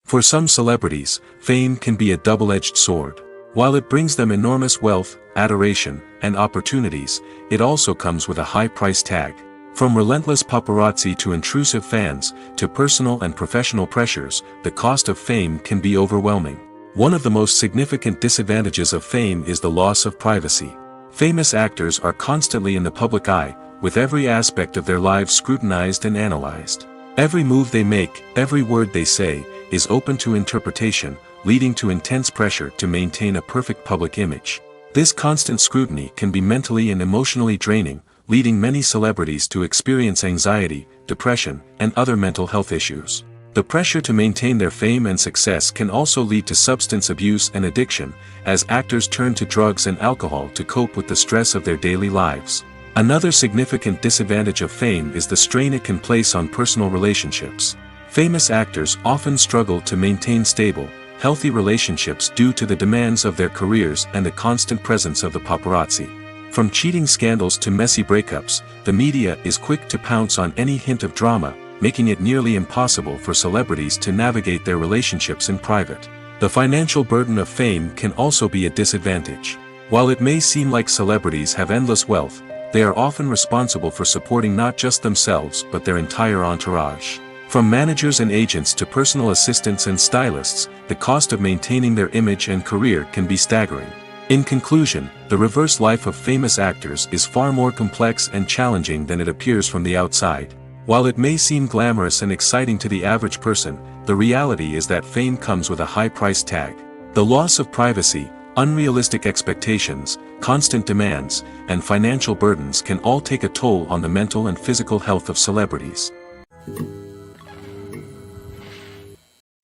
For some celebrities, fame can be a double-edged sword. While it brings them enormous wealth, adoration, and opportunities, it also comes with a high price tag. From relentless paparazzi to intrusive fans, to personal and professional pressures, the cost of fame can be overwhelming. One of the most significant disadvantages of fame is the loss of privacy. Famous actors are constantly in the public eye, with every aspect of their lives scrutinized and analyzed. Every move they make, every word they say, is open to interpretation, leading to intense pressure to maintain a perfect public image. This constant scrutiny can be mentally and emotionally draining, leading many celebrities to experience anxiety, depression, and other mental health issues. The pressure to maintain their fame and success can also lead to substance abuse and addiction, as actors turn to drugs and alcohol to cope with the stress of their daily lives. Another significant disadvantage of fame is the strain it can place on personal relationships. Famous actors often struggle to maintain stable, healthy relationships due to the demands of their careers and the constant presence of the paparazzi. From cheating scandals to messy breakups, the media is quick to pounce on any hint of drama, making it nearly impossible for celebrities to navigate their relationships in private. The financial burden of fame can also be a disadvantage. While it may seem like celebrities have endless wealth, they are often responsible for supporting not just themselves but their entire entourage. From managers and agents to personal assistants and stylists, the cost of maintaining their image and career can be staggering. In conclusion, the reverse life of famous actors is far more complex and challenging than it appears from the outside. While it may seem glamorous and exciting to the average person, the reality is that fame comes with a high price tag. The loss of privacy, unrealistic expectations, constant demands, and financial burdens can all take a toll on the mental and physical health of celebrities.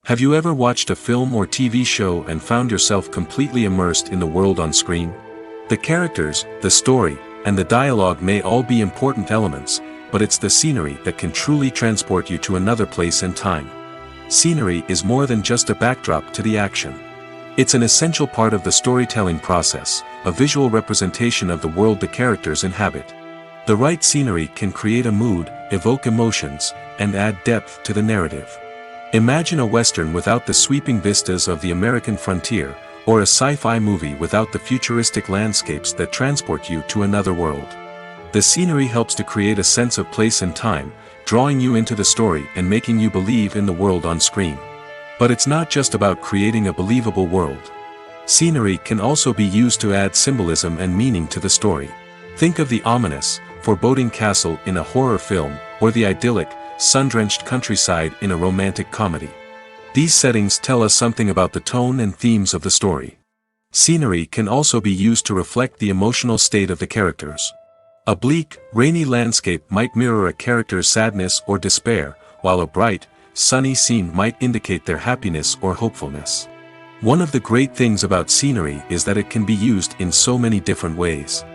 Have you ever watched a film or TV show and found yourself completely immersed in the world on screen? The characters, the story, and the dialogue may all be important elements, but it's the scenery that can truly transport you to another place and time. Scenery is more than just a backdrop to the action. It's an essential part of the storytelling process, a visual representation of the world the characters inhabit. The right scenery can create a mood, evoke emotions, and add depth to the narrative. Imagine a Western without the sweeping vistas of the American frontier, or a sci-fi movie without the futuristic landscapes that transport you to another world. The scenery helps to create a sense of place and time, drawing you into the story and making you believe in the world on screen. But it's not just about creating a believable world. Scenery can also be used to add symbolism and meaning to the story. Think of the ominous, foreboding castle in a horror film, or the idyllic, sun-drenched countryside in a romantic comedy. These settings tell us something about the tone and themes of the story. Scenery can also be used to reflect the emotional state of the characters. A bleak, rainy landscape might mirror a character's sadness or despair, while a bright, sunny scene might indicate their happiness or hopefulness. One of the great things about scenery is that it can be used in so many different ways.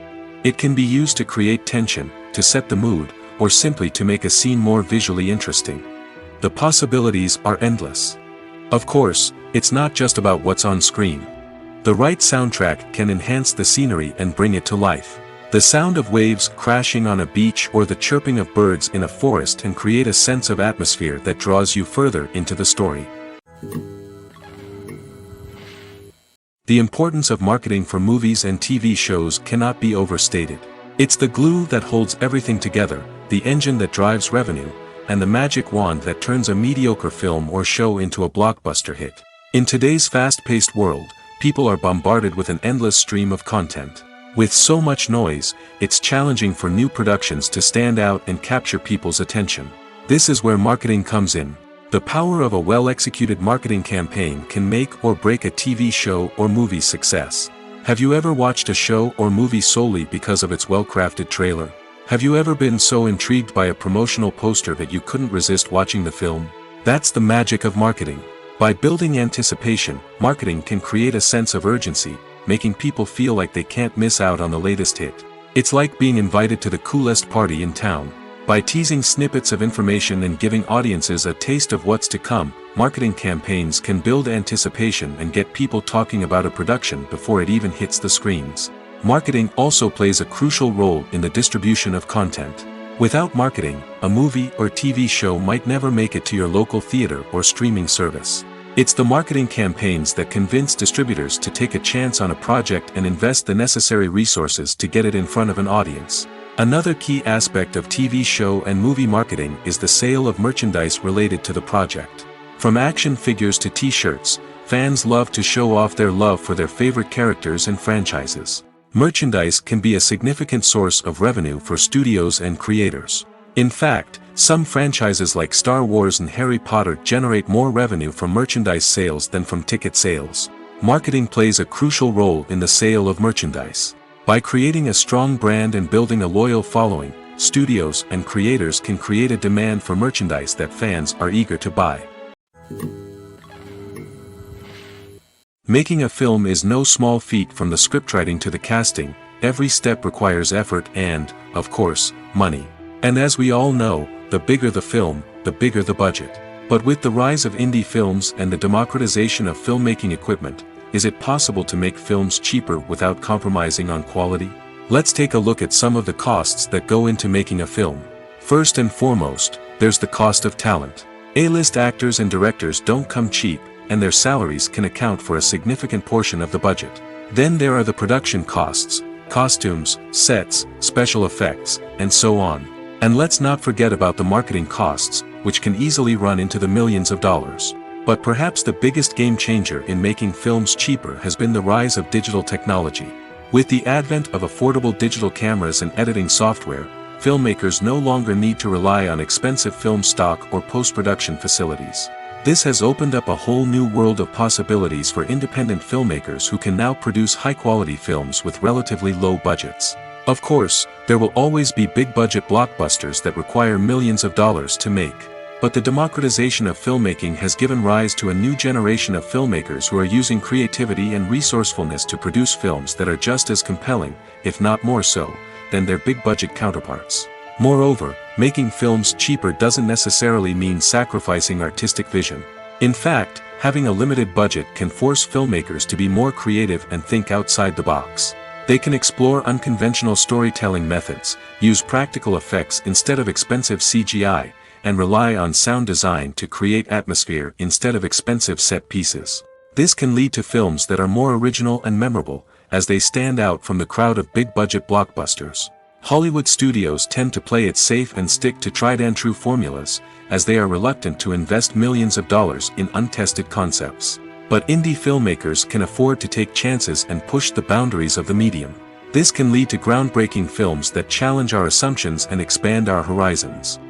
It can be used to create tension, to set the mood, or simply to make a scene more visually interesting. The possibilities are endless. Of course, it's not just about what's on screen. The right soundtrack can enhance the scenery and bring it to life. The sound of waves crashing on a beach or the chirping of birds in a forest can create a sense of atmosphere that draws you further into the story. The importance of marketing for movies and TV shows cannot be overstated. It's the glue that holds everything together, the engine that drives revenue, and the magic wand that turns a mediocre film or show into a blockbuster hit. In today's fast-paced world, people are bombarded with an endless stream of content. With so much noise, it's challenging for new productions to stand out and capture people's attention. This is where marketing comes in. The power of a well-executed marketing campaign can make or break a TV show or movie's success. Have you ever watched a show or movie solely because of its well-crafted trailer? Have you ever been so intrigued by a promotional poster that you couldn't resist watching the film? That's the magic of marketing. By building anticipation, marketing can create a sense of urgency, making people feel like they can't miss out on the latest hit. It's like being invited to the coolest party in town. By teasing snippets of information and giving audiences a taste of what's to come, marketing campaigns can build anticipation and get people talking about a production before it even hits the screens. Marketing also plays a crucial role in the distribution of content. Without marketing, a movie or TV show might never make it to your local theater or streaming service. It's the marketing campaigns that convince distributors to take a chance on a project and invest the necessary resources to get it in front of an audience. Another key aspect of TV show and movie marketing is the sale of merchandise related to the project. From action figures to t-shirts, fans love to show off their love for their favorite characters and franchises. Merchandise can be a significant source of revenue for studios and creators. In fact, some franchises like Star Wars and Harry Potter generate more revenue from merchandise sales than from ticket sales. Marketing plays a crucial role in the sale of merchandise. By creating a strong brand and building a loyal following, studios and creators can create a demand for merchandise that fans are eager to buy. Making a film is no small feat. From the scriptwriting to the casting, every step requires effort and, of course, money. And as we all know, the bigger the film, the bigger the budget. But with the rise of indie films and the democratization of filmmaking equipment, is it possible to make films cheaper without compromising on quality? Let's take a look at some of the costs that go into making a film. First and foremost, there's the cost of talent. A-list actors and directors don't come cheap, and their salaries can account for a significant portion of the budget. Then there are the production costs, costumes, sets, special effects, and so on. And let's not forget about the marketing costs, which can easily run into the millions of dollars. But perhaps the biggest game changer in making films cheaper has been the rise of digital technology. With the advent of affordable digital cameras and editing software, filmmakers no longer need to rely on expensive film stock or post-production facilities. This has opened up a whole new world of possibilities for independent filmmakers who can now produce high-quality films with relatively low budgets. Of course, there will always be big-budget blockbusters that require millions of dollars to make. But the democratization of filmmaking has given rise to a new generation of filmmakers who are using creativity and resourcefulness to produce films that are just as compelling, if not more so, than their big-budget counterparts. Moreover, making films cheaper doesn't necessarily mean sacrificing artistic vision. In fact, having a limited budget can force filmmakers to be more creative and think outside the box. They can explore unconventional storytelling methods, use practical effects instead of expensive CGI, and rely on sound design to create atmosphere instead of expensive set pieces. This can lead to films that are more original and memorable, as they stand out from the crowd of big-budget blockbusters. Hollywood studios tend to play it safe and stick to tried-and-true formulas, as they are reluctant to invest millions of dollars in untested concepts. But indie filmmakers can afford to take chances and push the boundaries of the medium. This can lead to groundbreaking films that challenge our assumptions and expand our horizons.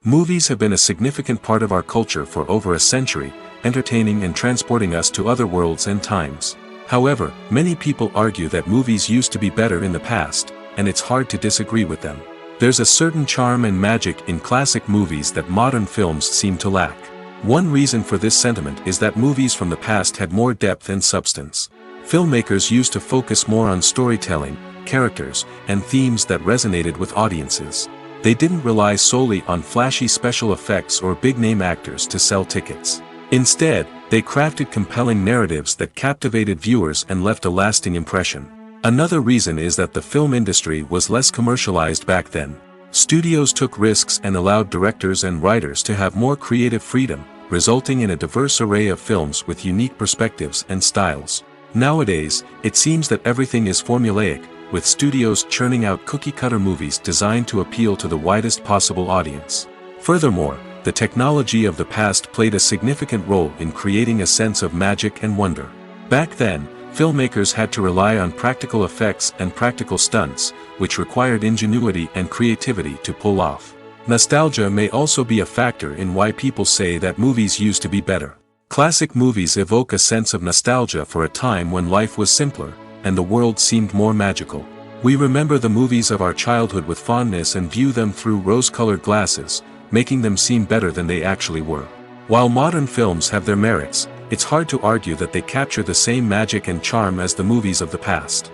Movies have been a significant part of our culture for over a century, entertaining and transporting us to other worlds and times. However, many people argue that movies used to be better in the past, and it's hard to disagree with them. There's a certain charm and magic in classic movies that modern films seem to lack. One reason for this sentiment is that movies from the past had more depth and substance. Filmmakers used to focus more on storytelling, characters, and themes that resonated with audiences. They didn't rely solely on flashy special effects or big-name actors to sell tickets. Instead, they crafted compelling narratives that captivated viewers and left a lasting impression. Another reason is that the film industry was less commercialized back then. Studios took risks and allowed directors and writers to have more creative freedom, resulting in a diverse array of films with unique perspectives and styles. Nowadays, it seems that everything is formulaic, with studios churning out cookie-cutter movies designed to appeal to the widest possible audience. Furthermore, the technology of the past played a significant role in creating a sense of magic and wonder. Back then, filmmakers had to rely on practical effects and practical stunts, which required ingenuity and creativity to pull off. Nostalgia may also be a factor in why people say that movies used to be better. Classic movies evoke a sense of nostalgia for a time when life was simpler, and the world seemed more magical. We remember the movies of our childhood with fondness and view them through rose-colored glasses, making them seem better than they actually were. While modern films have their merits, it's hard to argue that they capture the same magic and charm as the movies of the past.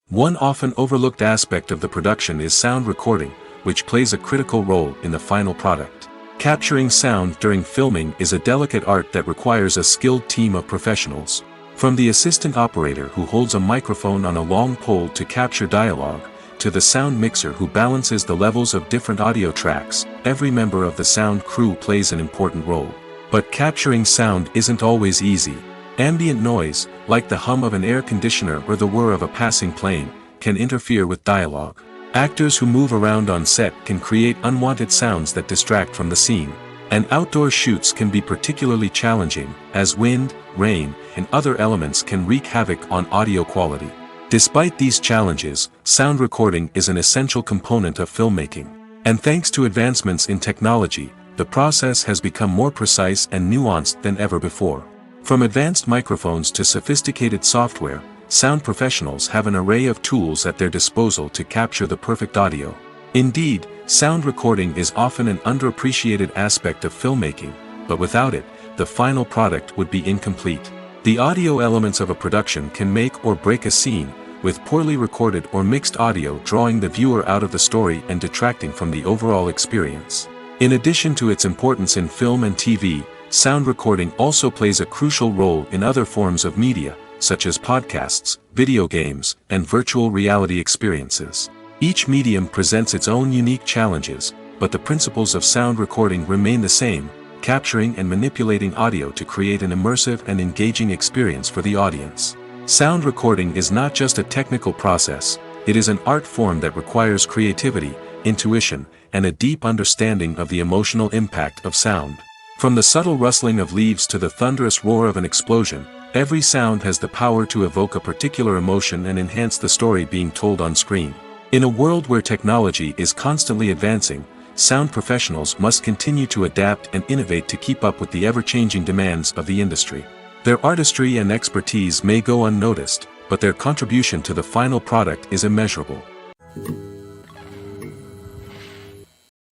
One often overlooked aspect of the production is sound recording, which plays a critical role in the final product. Capturing sound during filming is a delicate art that requires a skilled team of professionals. From the assistant operator who holds a microphone on a long pole to capture dialogue, to the sound mixer who balances the levels of different audio tracks, every member of the sound crew plays an important role. But capturing sound isn't always easy. Ambient noise, like the hum of an air conditioner or the whir of a passing plane, can interfere with dialogue. Actors who move around on set can create unwanted sounds that distract from the scene. And outdoor shoots can be particularly challenging, as wind, rain, and other elements can wreak havoc on audio quality. Despite these challenges, sound recording is an essential component of filmmaking. And thanks to advancements in technology, the process has become more precise and nuanced than ever before. From advanced microphones to sophisticated software, sound professionals have an array of tools at their disposal to capture the perfect audio. Indeed, sound recording is often an underappreciated aspect of filmmaking, but without it, the final product would be incomplete. The audio elements of a production can make or break a scene, with poorly recorded or mixed audio drawing the viewer out of the story and detracting from the overall experience. In addition to its importance in film and TV, sound recording also plays a crucial role in other forms of media, such as podcasts, video games, and virtual reality experiences. Each medium presents its own unique challenges, but the principles of sound recording remain the same, capturing and manipulating audio to create an immersive and engaging experience for the audience. Sound recording is not just a technical process, it is an art form that requires creativity, intuition, and a deep understanding of the emotional impact of sound. From the subtle rustling of leaves to the thunderous roar of an explosion, every sound has the power to evoke a particular emotion and enhance the story being told on screen. In a world where technology is constantly advancing, sound professionals must continue to adapt and innovate to keep up with the ever-changing demands of the industry. Their artistry and expertise may go unnoticed, but their contribution to the final product is immeasurable.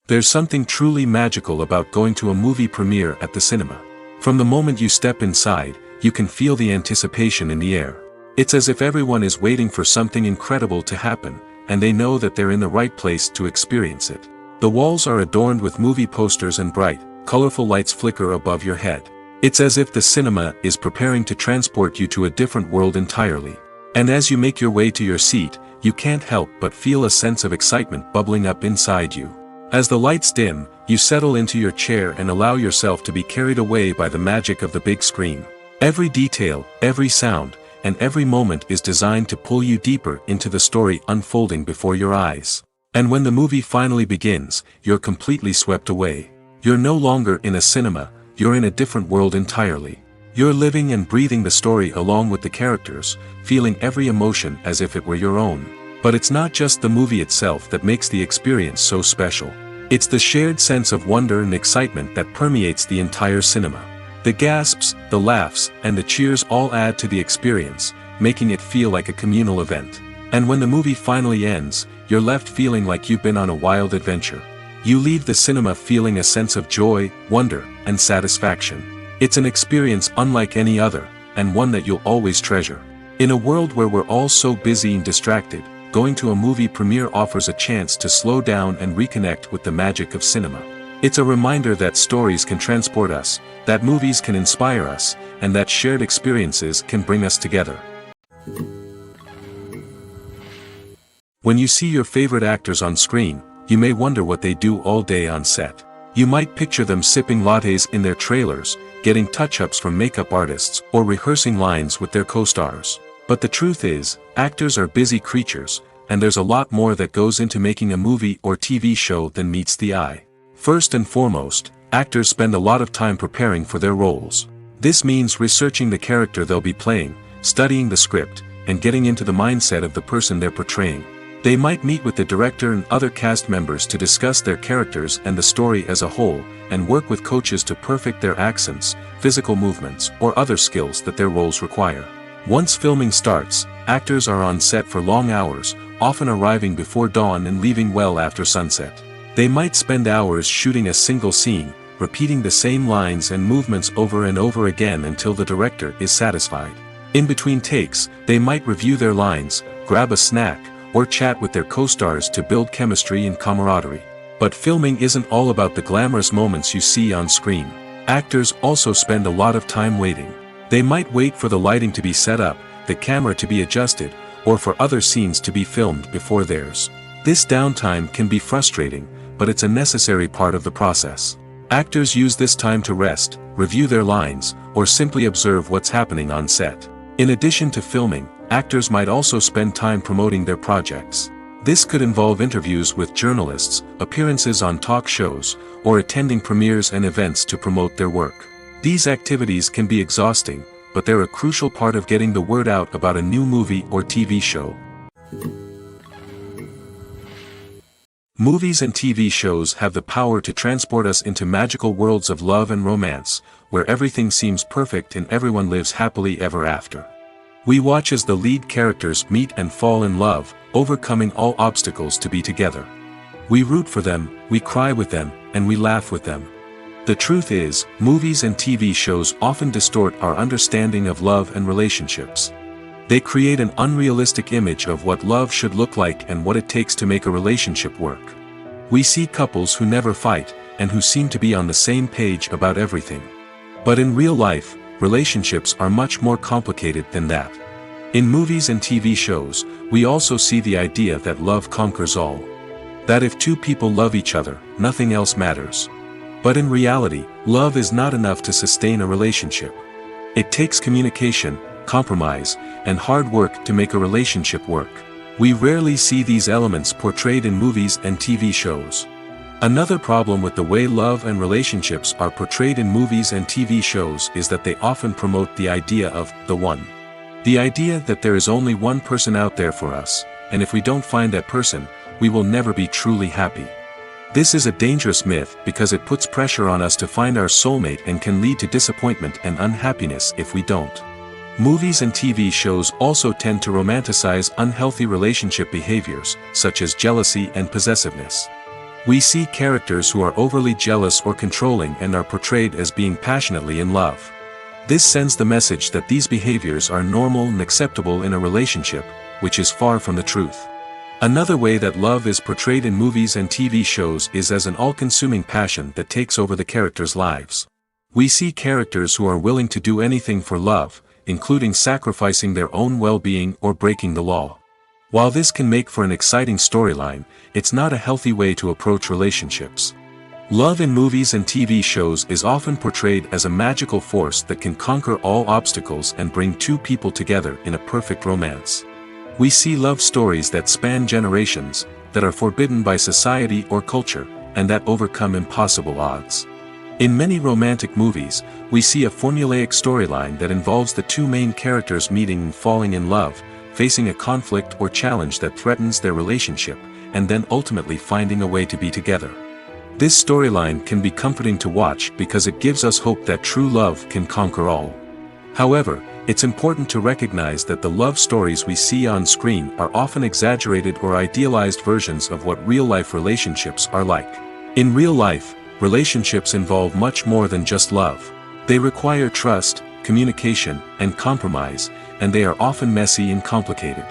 There's something truly magical about going to a movie premiere at the cinema. From the moment you step inside, you can feel the anticipation in the air. It's as if everyone is waiting for something incredible to happen, and they know that they're in the right place to experience it. The walls are adorned with movie posters and bright, colorful lights flicker above your head. It's as if the cinema is preparing to transport you to a different world entirely. And as you make your way to your seat, you can't help but feel a sense of excitement bubbling up inside you. As the lights dim, you settle into your chair and allow yourself to be carried away by the magic of the big screen. Every detail, every sound, and every moment is designed to pull you deeper into the story unfolding before your eyes. And when the movie finally begins, you're completely swept away. You're no longer in a cinema, you're in a different world entirely. You're living and breathing the story along with the characters, feeling every emotion as if it were your own. But it's not just the movie itself that makes the experience so special. It's the shared sense of wonder and excitement that permeates the entire cinema. The gasps, the laughs, and the cheers all add to the experience, making it feel like a communal event. And when the movie finally ends, you're left feeling like you've been on a wild adventure. You leave the cinema feeling a sense of joy, wonder, and satisfaction. It's an experience unlike any other, and one that you'll always treasure. In a world where we're all so busy and distracted, going to a movie premiere offers a chance to slow down and reconnect with the magic of cinema. It's a reminder that stories can transport us, that movies can inspire us, and that shared experiences can bring us together. When you see your favorite actors on screen, you may wonder what they do all day on set. You might picture them sipping lattes in their trailers, getting touch-ups from makeup artists, or rehearsing lines with their co-stars. But the truth is, actors are busy creatures, and there's a lot more that goes into making a movie or TV show than meets the eye. First and foremost, actors spend a lot of time preparing for their roles. This means researching the character they'll be playing, studying the script, and getting into the mindset of the person they're portraying. They might meet with the director and other cast members to discuss their characters and the story as a whole, and work with coaches to perfect their accents, physical movements, or other skills that their roles require. Once filming starts, actors are on set for long hours, often arriving before dawn and leaving well after sunset. They might spend hours shooting a single scene, repeating the same lines and movements over and over again until the director is satisfied. In between takes, they might review their lines, grab a snack, or chat with their co-stars to build chemistry and camaraderie. But filming isn't all about the glamorous moments you see on screen. Actors also spend a lot of time waiting. They might wait for the lighting to be set up, the camera to be adjusted, or for other scenes to be filmed before theirs. This downtime can be frustrating, but it's a necessary part of the process. Actors use this time to rest, review their lines, or simply observe what's happening on set. In addition to filming, actors might also spend time promoting their projects. This could involve interviews with journalists, appearances on talk shows, or attending premieres and events to promote their work. These activities can be exhausting, but they're a crucial part of getting the word out about a new movie or TV show. Movies and TV shows have the power to transport us into magical worlds of love and romance, where everything seems perfect and everyone lives happily ever after. We watch as the lead characters meet and fall in love, overcoming all obstacles to be together. We root for them, we cry with them, and we laugh with them. The truth is, movies and TV shows often distort our understanding of love and relationships. They create an unrealistic image of what love should look like and what it takes to make a relationship work. We see couples who never fight, and who seem to be on the same page about everything. But in real life, relationships are much more complicated than that. In movies and TV shows, we also see the idea that love conquers all. That if two people love each other, nothing else matters. But in reality, love is not enough to sustain a relationship. It takes communication, compromise, and hard work to make a relationship work. We rarely see these elements portrayed in movies and TV shows. Another problem with the way love and relationships are portrayed in movies and TV shows is that they often promote the idea of the one. The idea that there is only one person out there for us, and if we don't find that person, we will never be truly happy. This is a dangerous myth because it puts pressure on us to find our soulmate and can lead to disappointment and unhappiness if we don't. Movies and TV shows also tend to romanticize unhealthy relationship behaviors, such as jealousy and possessiveness. We see characters who are overly jealous or controlling and are portrayed as being passionately in love. This sends the message that these behaviors are normal and acceptable in a relationship, which is far from the truth. Another way that love is portrayed in movies and TV shows is as an all-consuming passion that takes over the characters' lives. We see characters who are willing to do anything for love, including sacrificing their own well-being or breaking the law. While this can make for an exciting storyline, it's not a healthy way to approach relationships. Love in movies and TV shows is often portrayed as a magical force that can conquer all obstacles and bring two people together in a perfect romance. We see love stories that span generations, that are forbidden by society or culture, and that overcome impossible odds. In many romantic movies, we see a formulaic storyline that involves the two main characters meeting and falling in love, facing a conflict or challenge that threatens their relationship, and then ultimately finding a way to be together. This storyline can be comforting to watch because it gives us hope that true love can conquer all. However, it's important to recognize that the love stories we see on screen are often exaggerated or idealized versions of what real-life relationships are like. In real life, relationships involve much more than just love. They require trust, communication, and compromise, and they are often messy and complicated.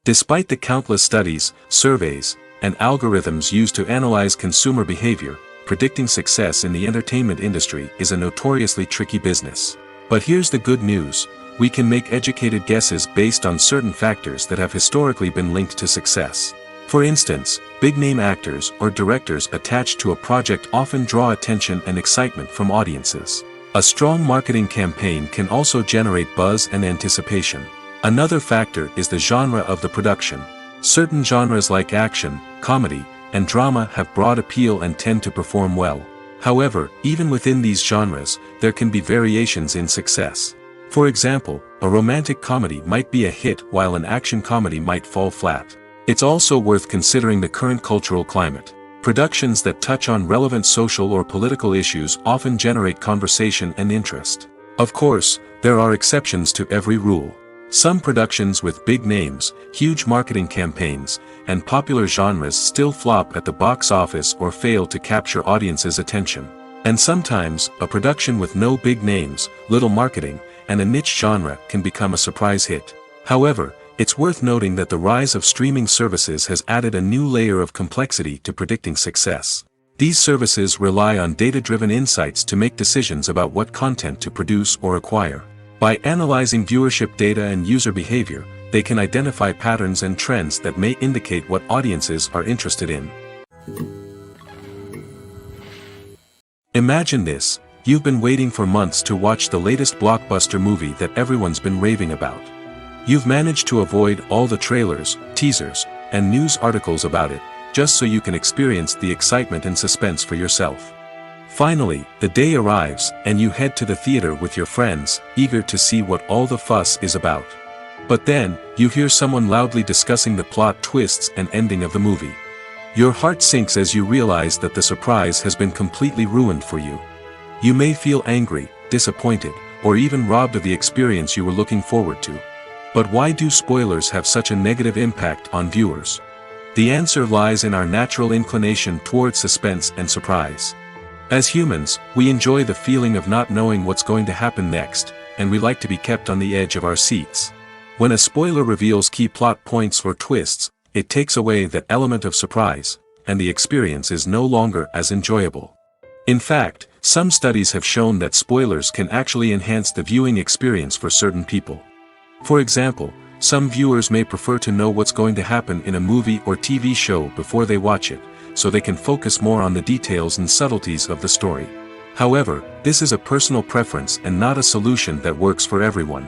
Despite the countless studies, surveys, and algorithms used to analyze consumer behavior, predicting success in the entertainment industry is a notoriously tricky business. But here's the good news: we can make educated guesses based on certain factors that have historically been linked to success. For instance, big-name actors or directors attached to a project often draw attention and excitement from audiences. A strong marketing campaign can also generate buzz and anticipation. Another factor is the genre of the production. Certain genres like action, comedy, and drama have broad appeal and tend to perform well. However, even within these genres, there can be variations in success. For example, a romantic comedy might be a hit while an action comedy might fall flat. It's also worth considering the current cultural climate. Productions that touch on relevant social or political issues often generate conversation and interest. Of course, there are exceptions to every rule. Some productions with big names, huge marketing campaigns, and popular genres still flop at the box office or fail to capture audiences' attention. And sometimes, a production with no big names, little marketing, and a niche genre can become a surprise hit. However, it's worth noting that the rise of streaming services has added a new layer of complexity to predicting success. These services rely on data-driven insights to make decisions about what content to produce or acquire. By analyzing viewership data and user behavior, they can identify patterns and trends that may indicate what audiences are interested in. Imagine this: you've been waiting for months to watch the latest blockbuster movie that everyone's been raving about. You've managed to avoid all the trailers, teasers, and news articles about it, just so you can experience the excitement and suspense for yourself. Finally, the day arrives, and you head to the theater with your friends, eager to see what all the fuss is about. But then, you hear someone loudly discussing the plot twists and ending of the movie. Your heart sinks as you realize that the surprise has been completely ruined for you. You may feel angry, disappointed, or even robbed of the experience you were looking forward to. But why do spoilers have such a negative impact on viewers? The answer lies in our natural inclination toward suspense and surprise. As humans, we enjoy the feeling of not knowing what's going to happen next, and we like to be kept on the edge of our seats. When a spoiler reveals key plot points or twists, it takes away that element of surprise, and the experience is no longer as enjoyable. In fact, some studies have shown that spoilers can actually enhance the viewing experience for certain people. For example, some viewers may prefer to know what's going to happen in a movie or TV show before they watch it, so they can focus more on the details and subtleties of the story. However, this is a personal preference and not a solution that works for everyone.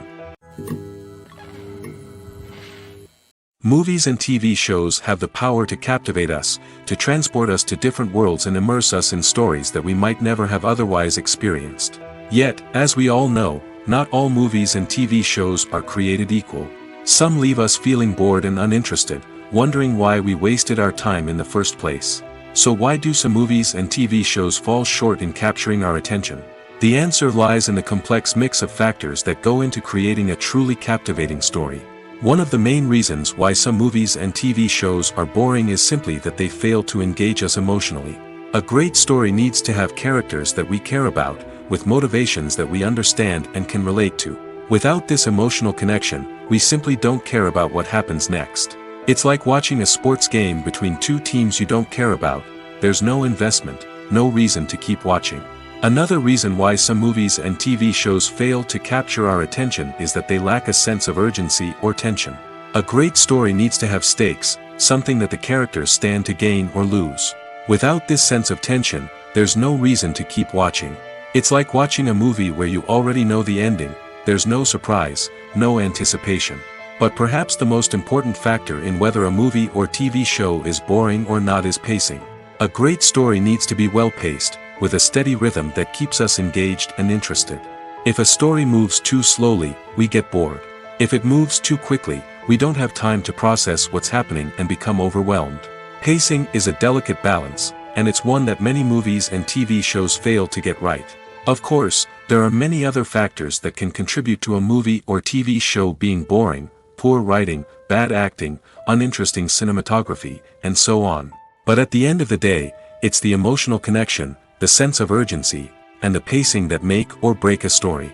Movies and TV shows have the power to captivate us, to transport us to different worlds and immerse us in stories that we might never have otherwise experienced. Yet, as we all know, not all movies and TV shows are created equal. Some leave us feeling bored and uninterested, wondering why we wasted our time in the first place. So why do some movies and TV shows fall short in capturing our attention? The answer lies in the complex mix of factors that go into creating a truly captivating story. One of the main reasons why some movies and TV shows are boring is simply that they fail to engage us emotionally. A great story needs to have characters that we care about, with motivations that we understand and can relate to. Without this emotional connection, we simply don't care about what happens next. It's like watching a sports game between two teams you don't care about. There's no investment, no reason to keep watching. Another reason why some movies and TV shows fail to capture our attention is that they lack a sense of urgency or tension. A great story needs to have stakes, something that the characters stand to gain or lose. Without this sense of tension, there's no reason to keep watching. It's like watching a movie where you already know the ending. There's no surprise, no anticipation. But perhaps the most important factor in whether a movie or TV show is boring or not is pacing. A great story needs to be well-paced, with a steady rhythm that keeps us engaged and interested. If a story moves too slowly, we get bored. If it moves too quickly, we don't have time to process what's happening and become overwhelmed. Pacing is a delicate balance, and it's one that many movies and TV shows fail to get right. Of course, there are many other factors that can contribute to a movie or TV show being boring: poor writing, bad acting, uninteresting cinematography, and so on. But at the end of the day, it's the emotional connection, the sense of urgency, and the pacing that make or break a story.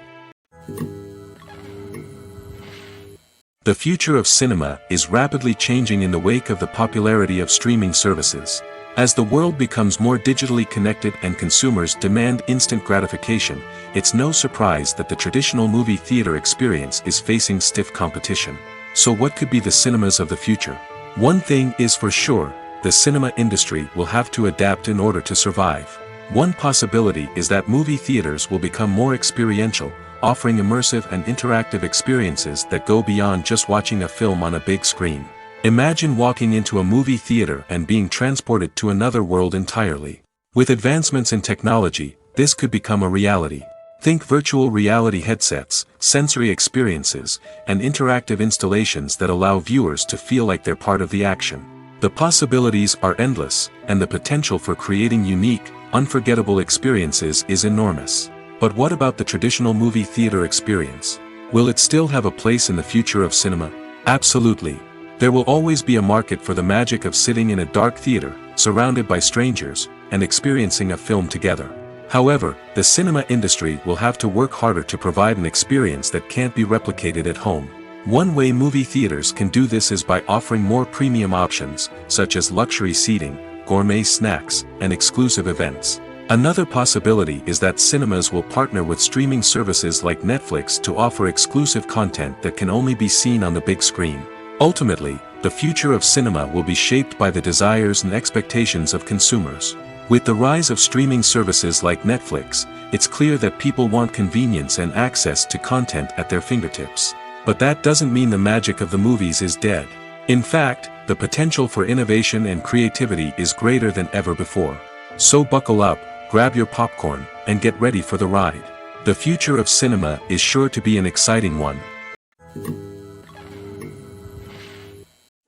The future of cinema is rapidly changing in the wake of the popularity of streaming services. As the world becomes more digitally connected and consumers demand instant gratification, it's no surprise that the traditional movie theater experience is facing stiff competition. So what could be the cinemas of the future? One thing is for sure: the cinema industry will have to adapt in order to survive. One possibility is that movie theaters will become more experiential, offering immersive and interactive experiences that go beyond just watching a film on a big screen. Imagine walking into a movie theater and being transported to another world entirely. With advancements in technology, this could become a reality. Think virtual reality headsets, sensory experiences, and interactive installations that allow viewers to feel like they're part of the action. The possibilities are endless, and the potential for creating unique, unforgettable experiences is enormous. But what about the traditional movie theater experience? Will it still have a place in the future of cinema? Absolutely. There will always be a market for the magic of sitting in a dark theater, surrounded by strangers, and experiencing a film together. However, the cinema industry will have to work harder to provide an experience that can't be replicated at home. One way movie theaters can do this is by offering more premium options, such as luxury seating, gourmet snacks, and exclusive events. Another possibility is that cinemas will partner with streaming services like Netflix to offer exclusive content that can only be seen on the big screen. Ultimately, the future of cinema will be shaped by the desires and expectations of consumers. With the rise of streaming services like Netflix, it's clear that people want convenience and access to content at their fingertips. But that doesn't mean the magic of the movies is dead. In fact, the potential for innovation and creativity is greater than ever before. So buckle up, grab your popcorn, and get ready for the ride. The future of cinema is sure to be an exciting one.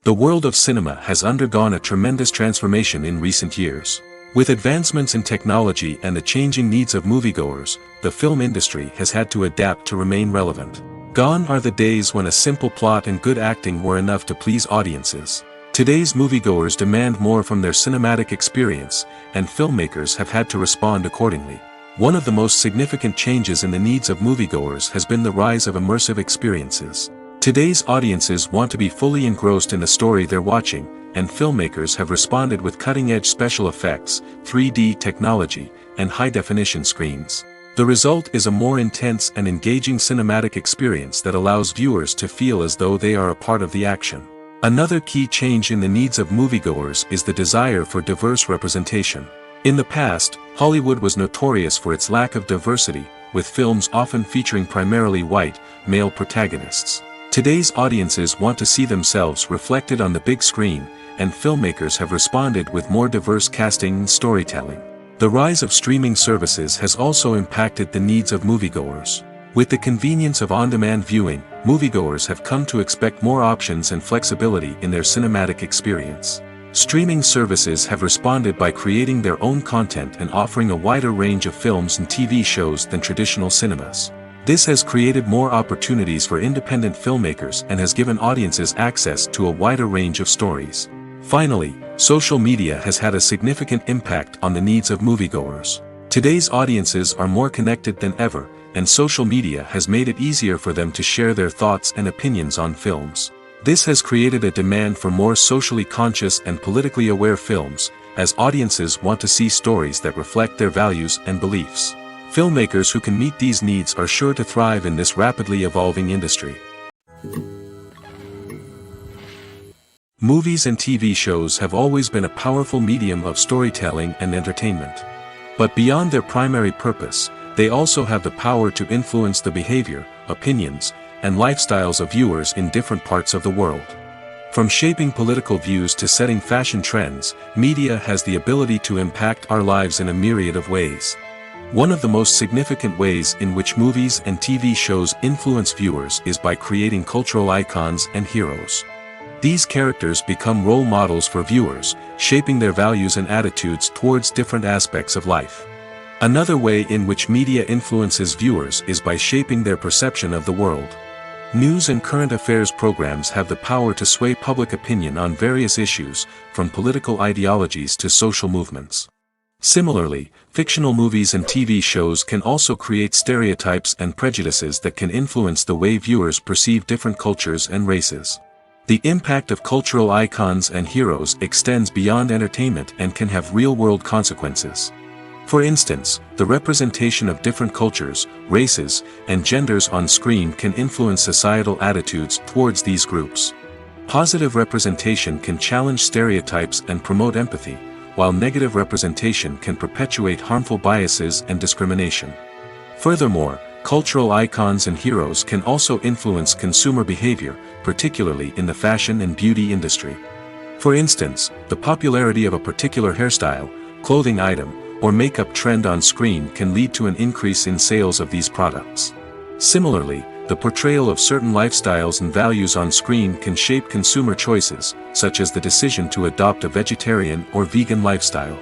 The world of cinema has undergone a tremendous transformation in recent years. With advancements in technology and the changing needs of moviegoers, the film industry has had to adapt to remain relevant. Gone are the days when a simple plot and good acting were enough to please audiences. Today's moviegoers demand more from their cinematic experience, and filmmakers have had to respond accordingly. One of the most significant changes in the needs of moviegoers has been the rise of immersive experiences. Today's audiences want to be fully engrossed in the story they're watching, and filmmakers have responded with cutting-edge special effects, 3D technology, and high-definition screens. The result is a more intense and engaging cinematic experience that allows viewers to feel as though they are a part of the action. Another key change in the needs of moviegoers is the desire for diverse representation. In the past, Hollywood was notorious for its lack of diversity, with films often featuring primarily white, male protagonists. Today's audiences want to see themselves reflected on the big screen, and filmmakers have responded with more diverse casting and storytelling. The rise of streaming services has also impacted the needs of moviegoers. With the convenience of on-demand viewing, moviegoers have come to expect more options and flexibility in their cinematic experience. Streaming services have responded by creating their own content and offering a wider range of films and TV shows than traditional cinemas. This has created more opportunities for independent filmmakers and has given audiences access to a wider range of stories. Finally, social media has had a significant impact on the needs of moviegoers. Today's audiences are more connected than ever, and social media has made it easier for them to share their thoughts and opinions on films. This has created a demand for more socially conscious and politically aware films, as audiences want to see stories that reflect their values and beliefs. Filmmakers who can meet these needs are sure to thrive in this rapidly evolving industry. Movies and TV shows have always been a powerful medium of storytelling and entertainment. But beyond their primary purpose, they also have the power to influence the behavior, opinions, and lifestyles of viewers in different parts of the world. From shaping political views to setting fashion trends, media has the ability to impact our lives in a myriad of ways. One of the most significant ways in which movies and TV shows influence viewers is by creating cultural icons and heroes. These characters become role models for viewers, shaping their values and attitudes towards different aspects of life. Another way in which media influences viewers is by shaping their perception of the world. News and current affairs programs have the power to sway public opinion on various issues, from political ideologies to social movements. Similarly, fictional movies and TV shows can also create stereotypes and prejudices that can influence the way viewers perceive different cultures and races. The impact of cultural icons and heroes extends beyond entertainment and can have real-world consequences. For instance, the representation of different cultures, races, and genders on screen can influence societal attitudes towards these groups. Positive representation can challenge stereotypes and promote empathy, while negative representation can perpetuate harmful biases and discrimination. Furthermore, cultural icons and heroes can also influence consumer behavior, particularly in the fashion and beauty industry. For instance, the popularity of a particular hairstyle, clothing item, or makeup trend on screen can lead to an increase in sales of these products. Similarly, the portrayal of certain lifestyles and values on screen can shape consumer choices, such as the decision to adopt a vegetarian or vegan lifestyle.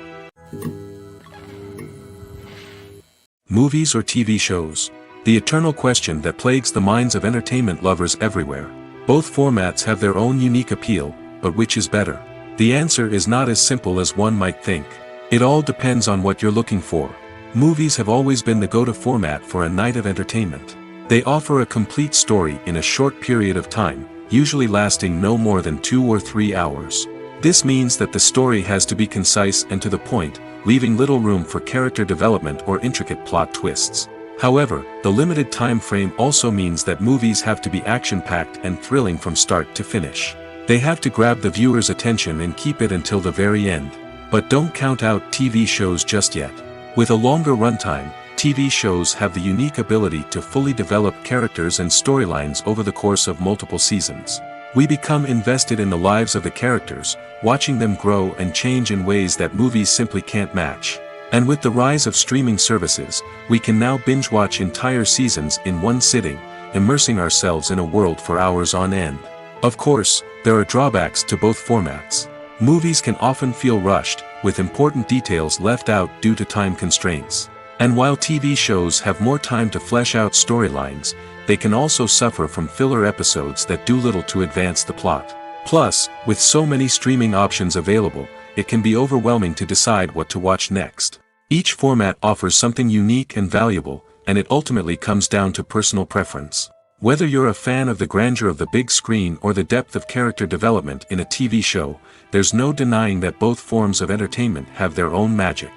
Movies or TV shows? The eternal question that plagues the minds of entertainment lovers everywhere. Both formats have their own unique appeal, but which is better? The answer is not as simple as one might think. It all depends on what you're looking for. Movies have always been the go-to format for a night of entertainment. They offer a complete story in a short period of time, usually lasting no more than 2 or 3 hours. This means that the story has to be concise and to the point, leaving little room for character development or intricate plot twists. However, the limited time frame also means that movies have to be action-packed and thrilling from start to finish. They have to grab the viewer's attention and keep it until the very end. But don't count out TV shows just yet. With a longer runtime, TV shows have the unique ability to fully develop characters and storylines over the course of multiple seasons. We become invested in the lives of the characters, watching them grow and change in ways that movies simply can't match. And with the rise of streaming services, we can now binge-watch entire seasons in one sitting, immersing ourselves in a world for hours on end. Of course, there are drawbacks to both formats. Movies can often feel rushed, with important details left out due to time constraints. And while TV shows have more time to flesh out storylines, they can also suffer from filler episodes that do little to advance the plot. Plus, with so many streaming options available, it can be overwhelming to decide what to watch next. Each format offers something unique and valuable, and it ultimately comes down to personal preference. Whether you're a fan of the grandeur of the big screen or the depth of character development in a TV show, there's no denying that both forms of entertainment have their own magic.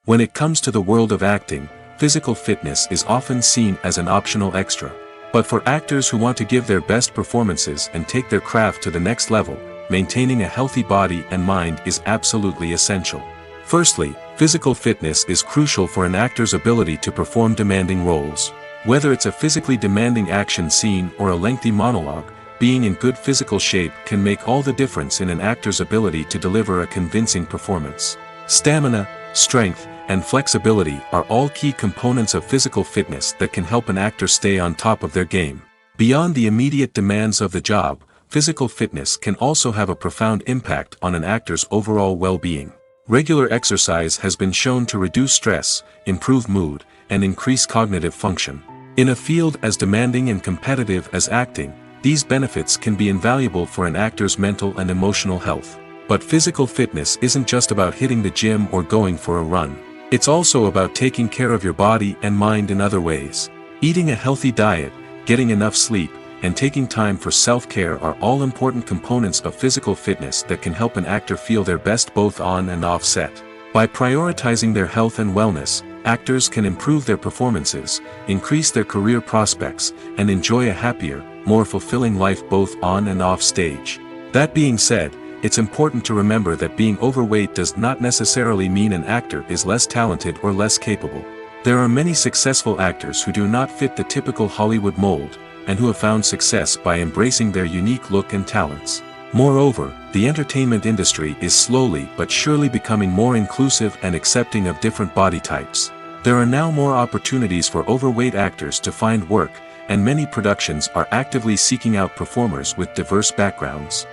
When it comes to the world of acting, physical fitness is often seen as an optional extra. But for actors who want to give their best performances and take their craft to the next level, maintaining a healthy body and mind is absolutely essential. Firstly, physical fitness is crucial for an actor's ability to perform demanding roles. Whether it's a physically demanding action scene or a lengthy monologue, being in good physical shape can make all the difference in an actor's ability to deliver a convincing performance. Stamina, strength, and flexibility are all key components of physical fitness that can help an actor stay on top of their game. Beyond the immediate demands of the job, physical fitness can also have a profound impact on an actor's overall well-being. Regular exercise has been shown to reduce stress, improve mood, and increase cognitive function. In a field as demanding and competitive as acting, these benefits can be invaluable for an actor's mental and emotional health. But physical fitness isn't just about hitting the gym or going for a run. It's also about taking care of your body and mind in other ways. Eating a healthy diet, getting enough sleep, and taking time for self-care are all important components of physical fitness that can help an actor feel their best both on and off set. By prioritizing their health and wellness, actors can improve their performances, increase their career prospects, and enjoy a happier, more fulfilling life both on and off stage. That being said, it's important to remember that being overweight does not necessarily mean an actor is less talented or less capable. There are many successful actors who do not fit the typical Hollywood mold, and who have found success by embracing their unique look and talents. Moreover, the entertainment industry is slowly but surely becoming more inclusive and accepting of different body types. There are now more opportunities for overweight actors to find work, and many productions are actively seeking out performers with diverse backgrounds.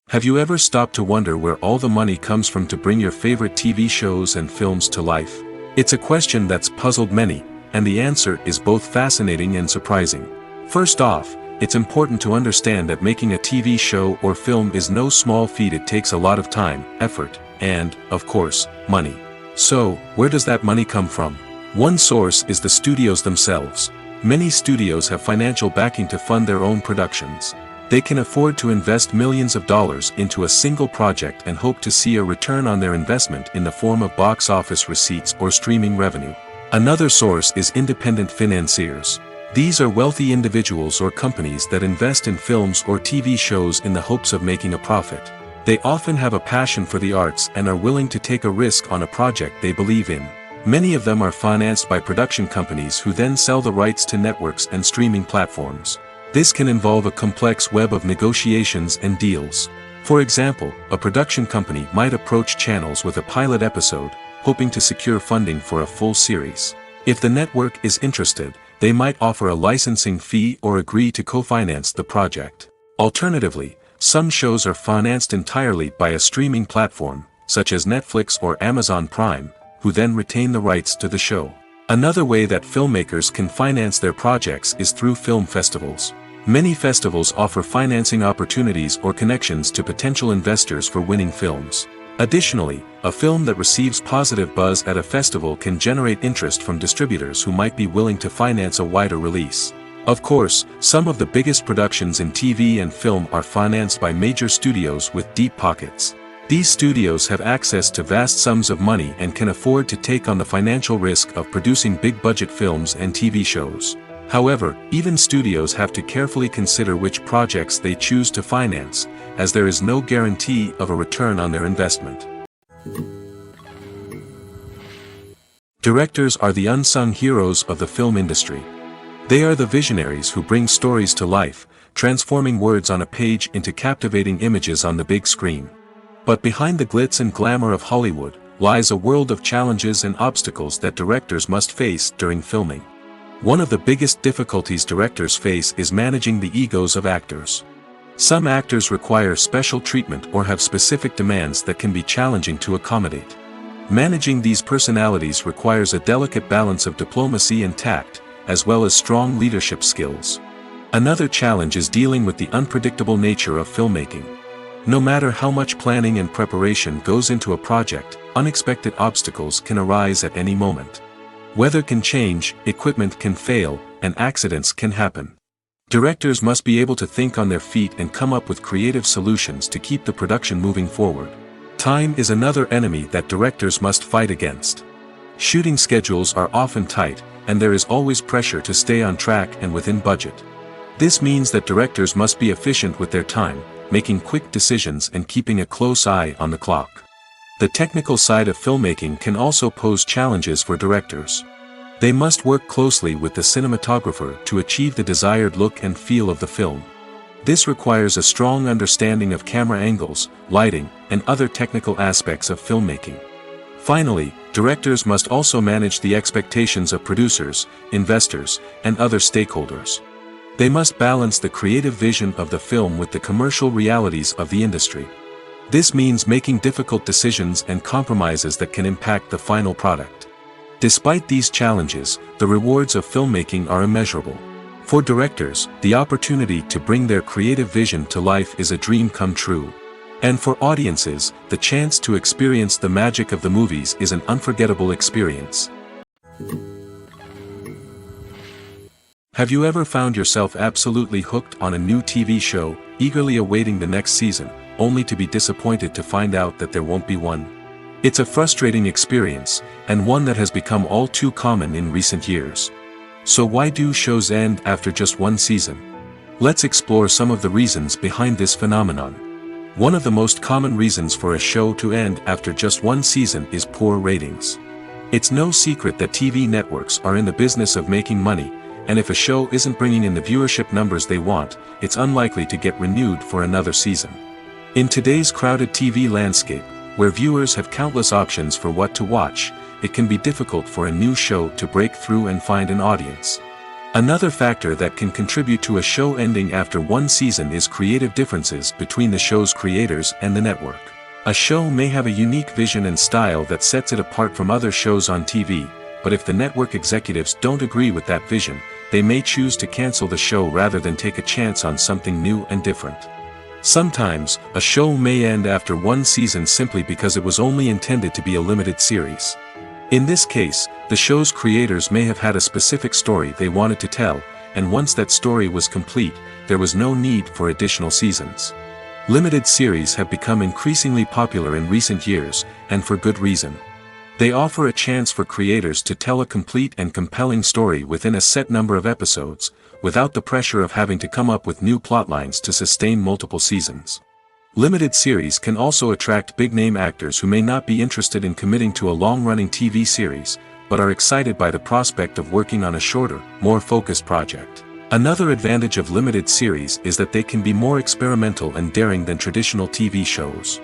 Have you ever stopped to wonder where all the money comes from to bring your favorite TV shows and films to life? It's a question that's puzzled many, and the answer is both fascinating and surprising. First off, it's important to understand that making a TV show or film is no small feat. It takes a lot of time, effort, and, of course, money. So, where does that money come from? One source is the studios themselves. Many studios have financial backing to fund their own productions. They can afford to invest millions of dollars into a single project and hope to see a return on their investment in the form of box office receipts or streaming revenue. Another source is independent financiers. These are wealthy individuals or companies that invest in films or TV shows in the hopes of making a profit. They often have a passion for the arts and are willing to take a risk on a project they believe in. Many of them are financed by production companies who then sell the rights to networks and streaming platforms. This can involve a complex web of negotiations and deals. For example, a production company might approach channels with a pilot episode, hoping to secure funding for a full series. If the network is interested, they might offer a licensing fee or agree to co-finance the project. Alternatively, some shows are financed entirely by a streaming platform, such as Netflix or Amazon Prime, who then retain the rights to the show. Another way that filmmakers can finance their projects is through film festivals. Many festivals offer financing opportunities or connections to potential investors for winning films. Additionally, a film that receives positive buzz at a festival can generate interest from distributors who might be willing to finance a wider release. Of course, some of the biggest productions in TV and film are financed by major studios with deep pockets. These studios have access to vast sums of money and can afford to take on the financial risk of producing big-budget films and TV shows. However, even studios have to carefully consider which projects they choose to finance, as there is no guarantee of a return on their investment. Directors are the unsung heroes of the film industry. They are the visionaries who bring stories to life, transforming words on a page into captivating images on the big screen. But behind the glitz and glamour of Hollywood lies a world of challenges and obstacles that directors must face during filming. One of the biggest difficulties directors face is managing the egos of actors. Some actors require special treatment or have specific demands that can be challenging to accommodate. Managing these personalities requires a delicate balance of diplomacy and tact, as well as strong leadership skills. Another challenge is dealing with the unpredictable nature of filmmaking. No matter how much planning and preparation goes into a project, unexpected obstacles can arise at any moment. Weather can change, equipment can fail, and accidents can happen. Directors must be able to think on their feet and come up with creative solutions to keep the production moving forward. Time is another enemy that directors must fight against. Shooting schedules are often tight, and there is always pressure to stay on track and within budget. This means that directors must be efficient with their time, making quick decisions and keeping a close eye on the clock. The technical side of filmmaking can also pose challenges for directors. They must work closely with the cinematographer to achieve the desired look and feel of the film. This requires a strong understanding of camera angles, lighting, and other technical aspects of filmmaking. Finally, directors must also manage the expectations of producers, investors, and other stakeholders. They must balance the creative vision of the film with the commercial realities of the industry. This means making difficult decisions and compromises that can impact the final product. Despite these challenges, the rewards of filmmaking are immeasurable. For directors, the opportunity to bring their creative vision to life is a dream come true. And for audiences, the chance to experience the magic of the movies is an unforgettable experience. Have you ever found yourself absolutely hooked on a new TV show, eagerly awaiting the next season, only to be disappointed to find out that there won't be one? It's a frustrating experience, and one that has become all too common in recent years. So why do shows end after just one season? Let's explore some of the reasons behind this phenomenon. One of the most common reasons for a show to end after just one season is poor ratings. It's no secret that TV networks are in the business of making money, and if a show isn't bringing in the viewership numbers they want, it's unlikely to get renewed for another season. In today's crowded TV landscape, where viewers have countless options for what to watch, it can be difficult for a new show to break through and find an audience. Another factor that can contribute to a show ending after one season is creative differences between the show's creators and the network. A show may have a unique vision and style that sets it apart from other shows on TV, but if the network executives don't agree with that vision, they may choose to cancel the show rather than take a chance on something new and different. Sometimes, a show may end after one season simply because it was only intended to be a limited series. In this case, the show's creators may have had a specific story they wanted to tell, and once that story was complete, there was no need for additional seasons. Limited series have become increasingly popular in recent years, and for good reason. They offer a chance for creators to tell a complete and compelling story within a set number of episodes, without the pressure of having to come up with new plotlines to sustain multiple seasons. Limited series can also attract big-name actors who may not be interested in committing to a long-running TV series, but are excited by the prospect of working on a shorter, more focused project. Another advantage of limited series is that they can be more experimental and daring than traditional TV shows.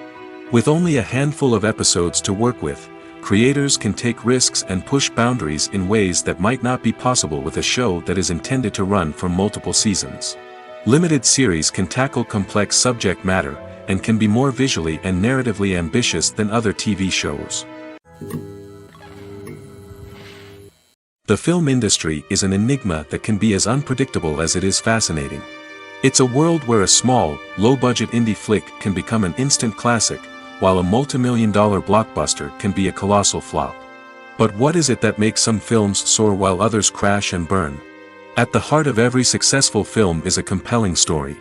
With only a handful of episodes to work with, creators can take risks and push boundaries in ways that might not be possible with a show that is intended to run for multiple seasons. Limited series can tackle complex subject matter, and can be more visually and narratively ambitious than other TV shows. The film industry is an enigma that can be as unpredictable as it is fascinating. It's a world where a small, low-budget indie flick can become an instant classic, while a multi-million-dollar blockbuster can be a colossal flop. But what is it that makes some films soar while others crash and burn? At the heart of every successful film is a compelling story.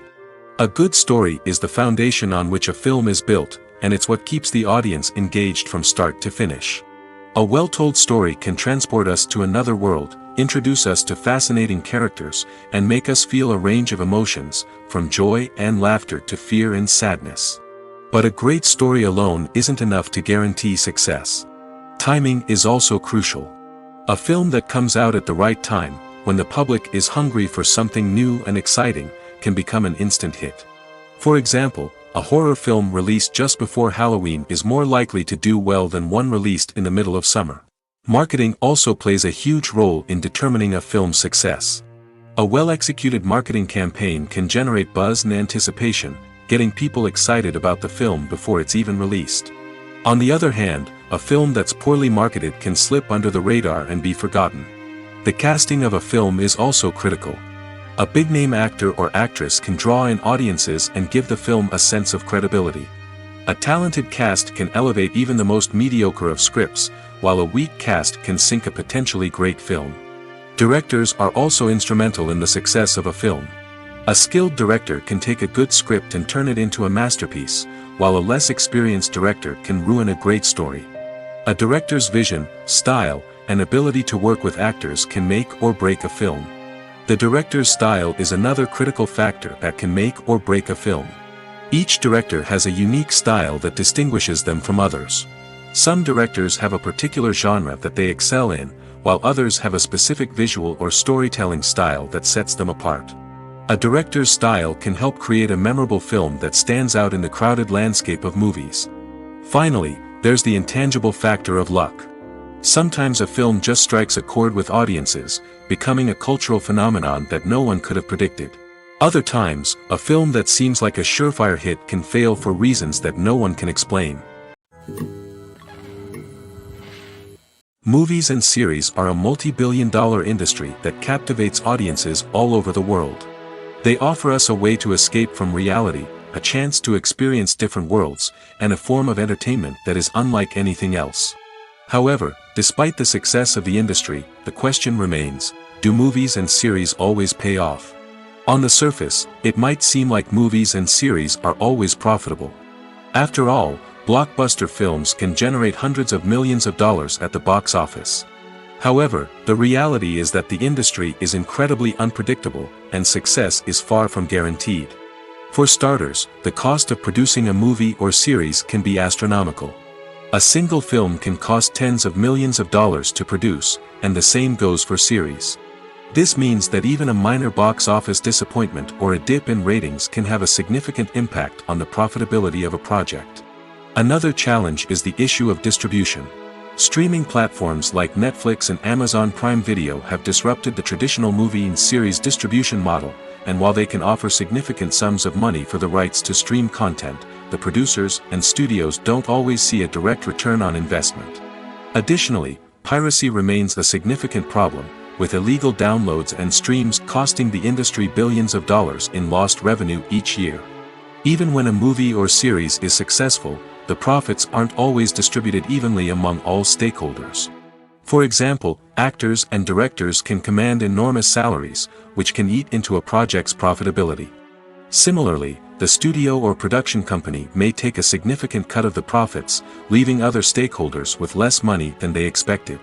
A good story is the foundation on which a film is built, and it's what keeps the audience engaged from start to finish. A well-told story can transport us to another world, introduce us to fascinating characters, and make us feel a range of emotions, from joy and laughter to fear and sadness. But a great story alone isn't enough to guarantee success. Timing is also crucial. A film that comes out at the right time, when the public is hungry for something new and exciting, can become an instant hit. For example, a horror film released just before Halloween is more likely to do well than one released in the middle of summer. Marketing also plays a huge role in determining a film's success. A well-executed marketing campaign can generate buzz and anticipation, getting people excited about the film before it's even released. On the other hand, a film that's poorly marketed can slip under the radar and be forgotten. The casting of a film is also critical. A big-name actor or actress can draw in audiences and give the film a sense of credibility. A talented cast can elevate even the most mediocre of scripts, while a weak cast can sink a potentially great film. Directors are also instrumental in the success of a film. A skilled director can take a good script and turn it into a masterpiece, while a less experienced director can ruin a great story. A director's vision, style, and ability to work with actors can make or break a film. The director's style is another critical factor that can make or break a film. Each director has a unique style that distinguishes them from others. Some directors have a particular genre that they excel in, while others have a specific visual or storytelling style that sets them apart. A director's style can help create a memorable film that stands out in the crowded landscape of movies. Finally, there's the intangible factor of luck. Sometimes a film just strikes a chord with audiences, becoming a cultural phenomenon that no one could have predicted. Other times, a film that seems like a surefire hit can fail for reasons that no one can explain. Movies and series are a multi-billion-dollar industry that captivates audiences all over the world. They offer us a way to escape from reality, a chance to experience different worlds, and a form of entertainment that is unlike anything else. However, despite the success of the industry, the question remains, do movies and series always pay off? On the surface, it might seem like movies and series are always profitable. After all, blockbuster films can generate hundreds of millions of dollars at the box office. However, the reality is that the industry is incredibly unpredictable, and success is far from guaranteed. For starters, the cost of producing a movie or series can be astronomical. A single film can cost tens of millions of dollars to produce, and the same goes for series. This means that even a minor box office disappointment or a dip in ratings can have a significant impact on the profitability of a project. Another challenge is the issue of distribution. Streaming platforms like Netflix and Amazon Prime Video have disrupted the traditional movie and series distribution model, and while they can offer significant sums of money for the rights to stream content, the producers and studios don't always see a direct return on investment. Additionally, piracy remains a significant problem, with illegal downloads and streams costing the industry billions of dollars in lost revenue each year. Even when a movie or series is successful, the profits aren't always distributed evenly among all stakeholders. For example, actors and directors can command enormous salaries, which can eat into a project's profitability. Similarly, the studio or production company may take a significant cut of the profits, leaving other stakeholders with less money than they expected.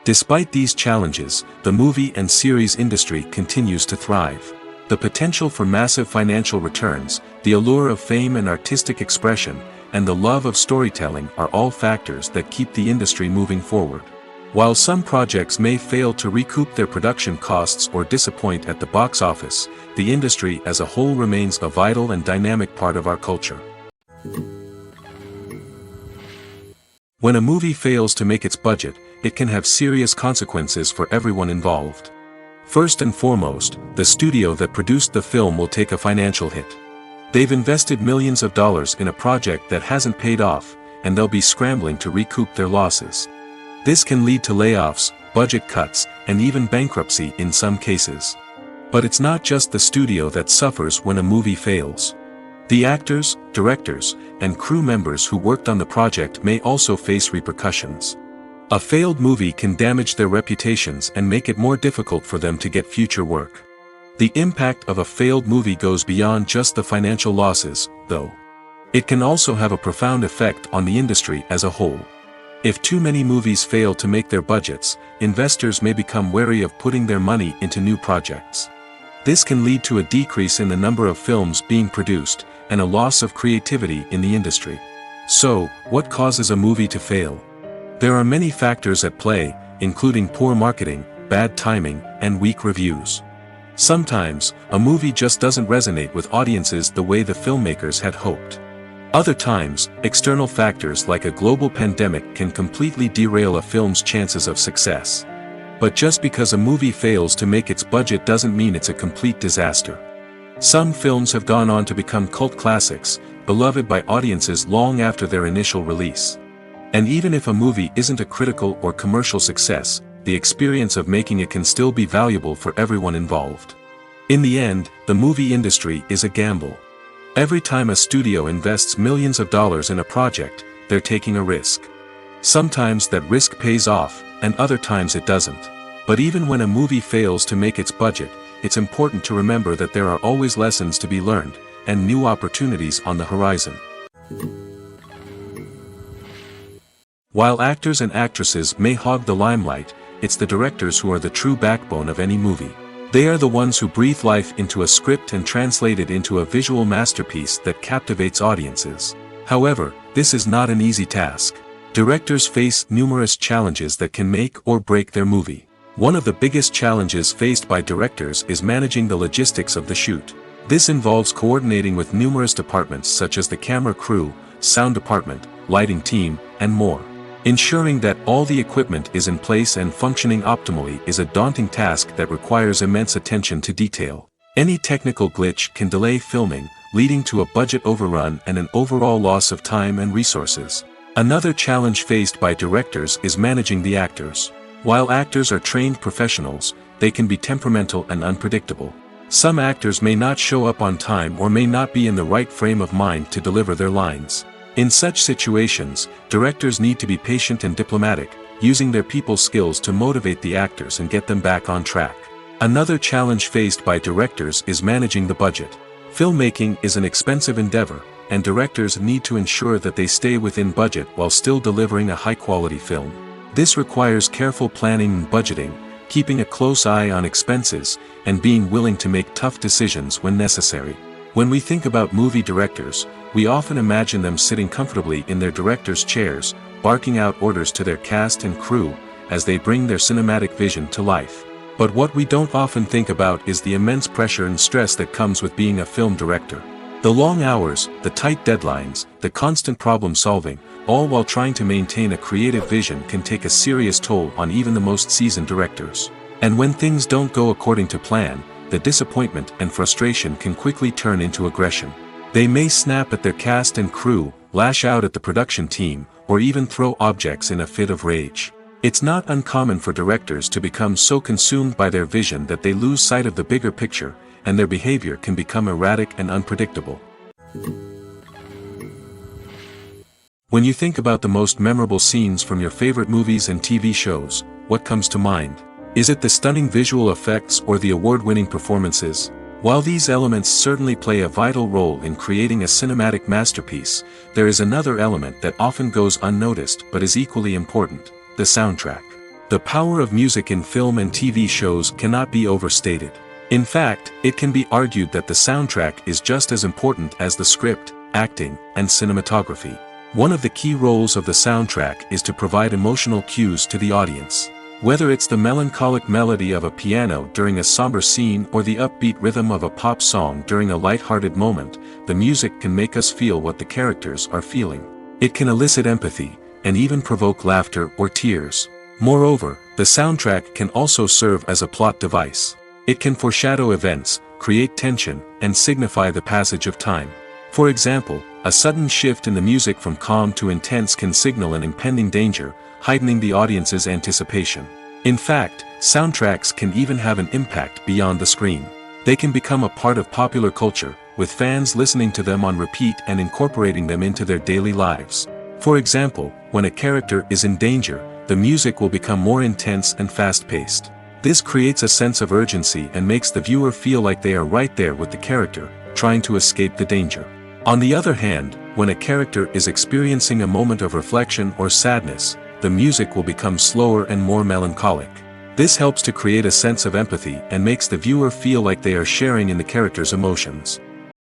Despite these challenges, the movie and series industry continues to thrive. The potential for massive financial returns, the allure of fame and artistic expression, and the love of storytelling are all factors that keep the industry moving forward. While some projects may fail to recoup their production costs or disappoint at the box office, the industry as a whole remains a vital and dynamic part of our culture. When a movie fails to make its budget, it can have serious consequences for everyone involved. First and foremost, the studio that produced the film will take a financial hit. They've invested millions of dollars in a project that hasn't paid off, and they'll be scrambling to recoup their losses. This can lead to layoffs, budget cuts, and even bankruptcy in some cases. But it's not just the studio that suffers when a movie fails. The actors, directors, and crew members who worked on the project may also face repercussions. A failed movie can damage their reputations and make it more difficult for them to get future work. The impact of a failed movie goes beyond just the financial losses, though. It can also have a profound effect on the industry as a whole. If too many movies fail to make their budgets, investors may become wary of putting their money into new projects. This can lead to a decrease in the number of films being produced, and a loss of creativity in the industry. So, what causes a movie to fail? There are many factors at play, including poor marketing, bad timing, and weak reviews. Sometimes, a movie just doesn't resonate with audiences the way the filmmakers had hoped. Other times, external factors like a global pandemic can completely derail a film's chances of success. But just because a movie fails to make its budget doesn't mean it's a complete disaster. Some films have gone on to become cult classics, beloved by audiences long after their initial release. And even if a movie isn't a critical or commercial success, the experience of making it can still be valuable for everyone involved. In the end, the movie industry is a gamble. Every time a studio invests millions of dollars in a project, they're taking a risk. Sometimes that risk pays off, and other times it doesn't. But even when a movie fails to make its budget, it's important to remember that there are always lessons to be learned, and new opportunities on the horizon. While actors and actresses may hog the limelight, it's the directors who are the true backbone of any movie. They are the ones who breathe life into a script and translate it into a visual masterpiece that captivates audiences. However, this is not an easy task. Directors face numerous challenges that can make or break their movie. One of the biggest challenges faced by directors is managing the logistics of the shoot. This involves coordinating with numerous departments such as the camera crew, sound department, lighting team, and more. Ensuring that all the equipment is in place and functioning optimally is a daunting task that requires immense attention to detail. Any technical glitch can delay filming, leading to a budget overrun and an overall loss of time and resources. Another challenge faced by directors is managing the actors. While actors are trained professionals, they can be temperamental and unpredictable. Some actors may not show up on time or may not be in the right frame of mind to deliver their lines. In such situations, directors need to be patient and diplomatic, using their people skills to motivate the actors and get them back on track. Another challenge faced by directors is managing the budget. Filmmaking is an expensive endeavor, and directors need to ensure that they stay within budget while still delivering a high-quality film. This requires careful planning and budgeting, keeping a close eye on expenses, and being willing to make tough decisions when necessary. When we think about movie directors, we often imagine them sitting comfortably in their director's chairs, barking out orders to their cast and crew, as they bring their cinematic vision to life. But what we don't often think about is the immense pressure and stress that comes with being a film director. The long hours, the tight deadlines, the constant problem solving, all while trying to maintain a creative vision can take a serious toll on even the most seasoned directors. And when things don't go according to plan, the disappointment and frustration can quickly turn into aggression. They may snap at their cast and crew, lash out at the production team, or even throw objects in a fit of rage. It's not uncommon for directors to become so consumed by their vision that they lose sight of the bigger picture, and their behavior can become erratic and unpredictable. When you think about the most memorable scenes from your favorite movies and TV shows, what comes to mind? Is it the stunning visual effects or the award-winning performances? While these elements certainly play a vital role in creating a cinematic masterpiece, there is another element that often goes unnoticed but is equally important: the soundtrack. The power of music in film and TV shows cannot be overstated. In fact, it can be argued that the soundtrack is just as important as the script, acting, and cinematography. One of the key roles of the soundtrack is to provide emotional cues to the audience. Whether it's the melancholic melody of a piano during a somber scene or the upbeat rhythm of a pop song during a light-hearted moment, the music can make us feel what the characters are feeling. It can elicit empathy, and even provoke laughter or tears. Moreover, the soundtrack can also serve as a plot device. It can foreshadow events, create tension, and signify the passage of time. For example, a sudden shift in the music from calm to intense can signal an impending danger, heightening the audience's anticipation. In fact, soundtracks can even have an impact beyond the screen. They can become a part of popular culture, with fans listening to them on repeat and incorporating them into their daily lives. For example, when a character is in danger, the music will become more intense and fast-paced. This creates a sense of urgency and makes the viewer feel like they are right there with the character, trying to escape the danger. On the other hand, when a character is experiencing a moment of reflection or sadness, the music will become slower and more melancholic. This helps to create a sense of empathy and makes the viewer feel like they are sharing in the character's emotions.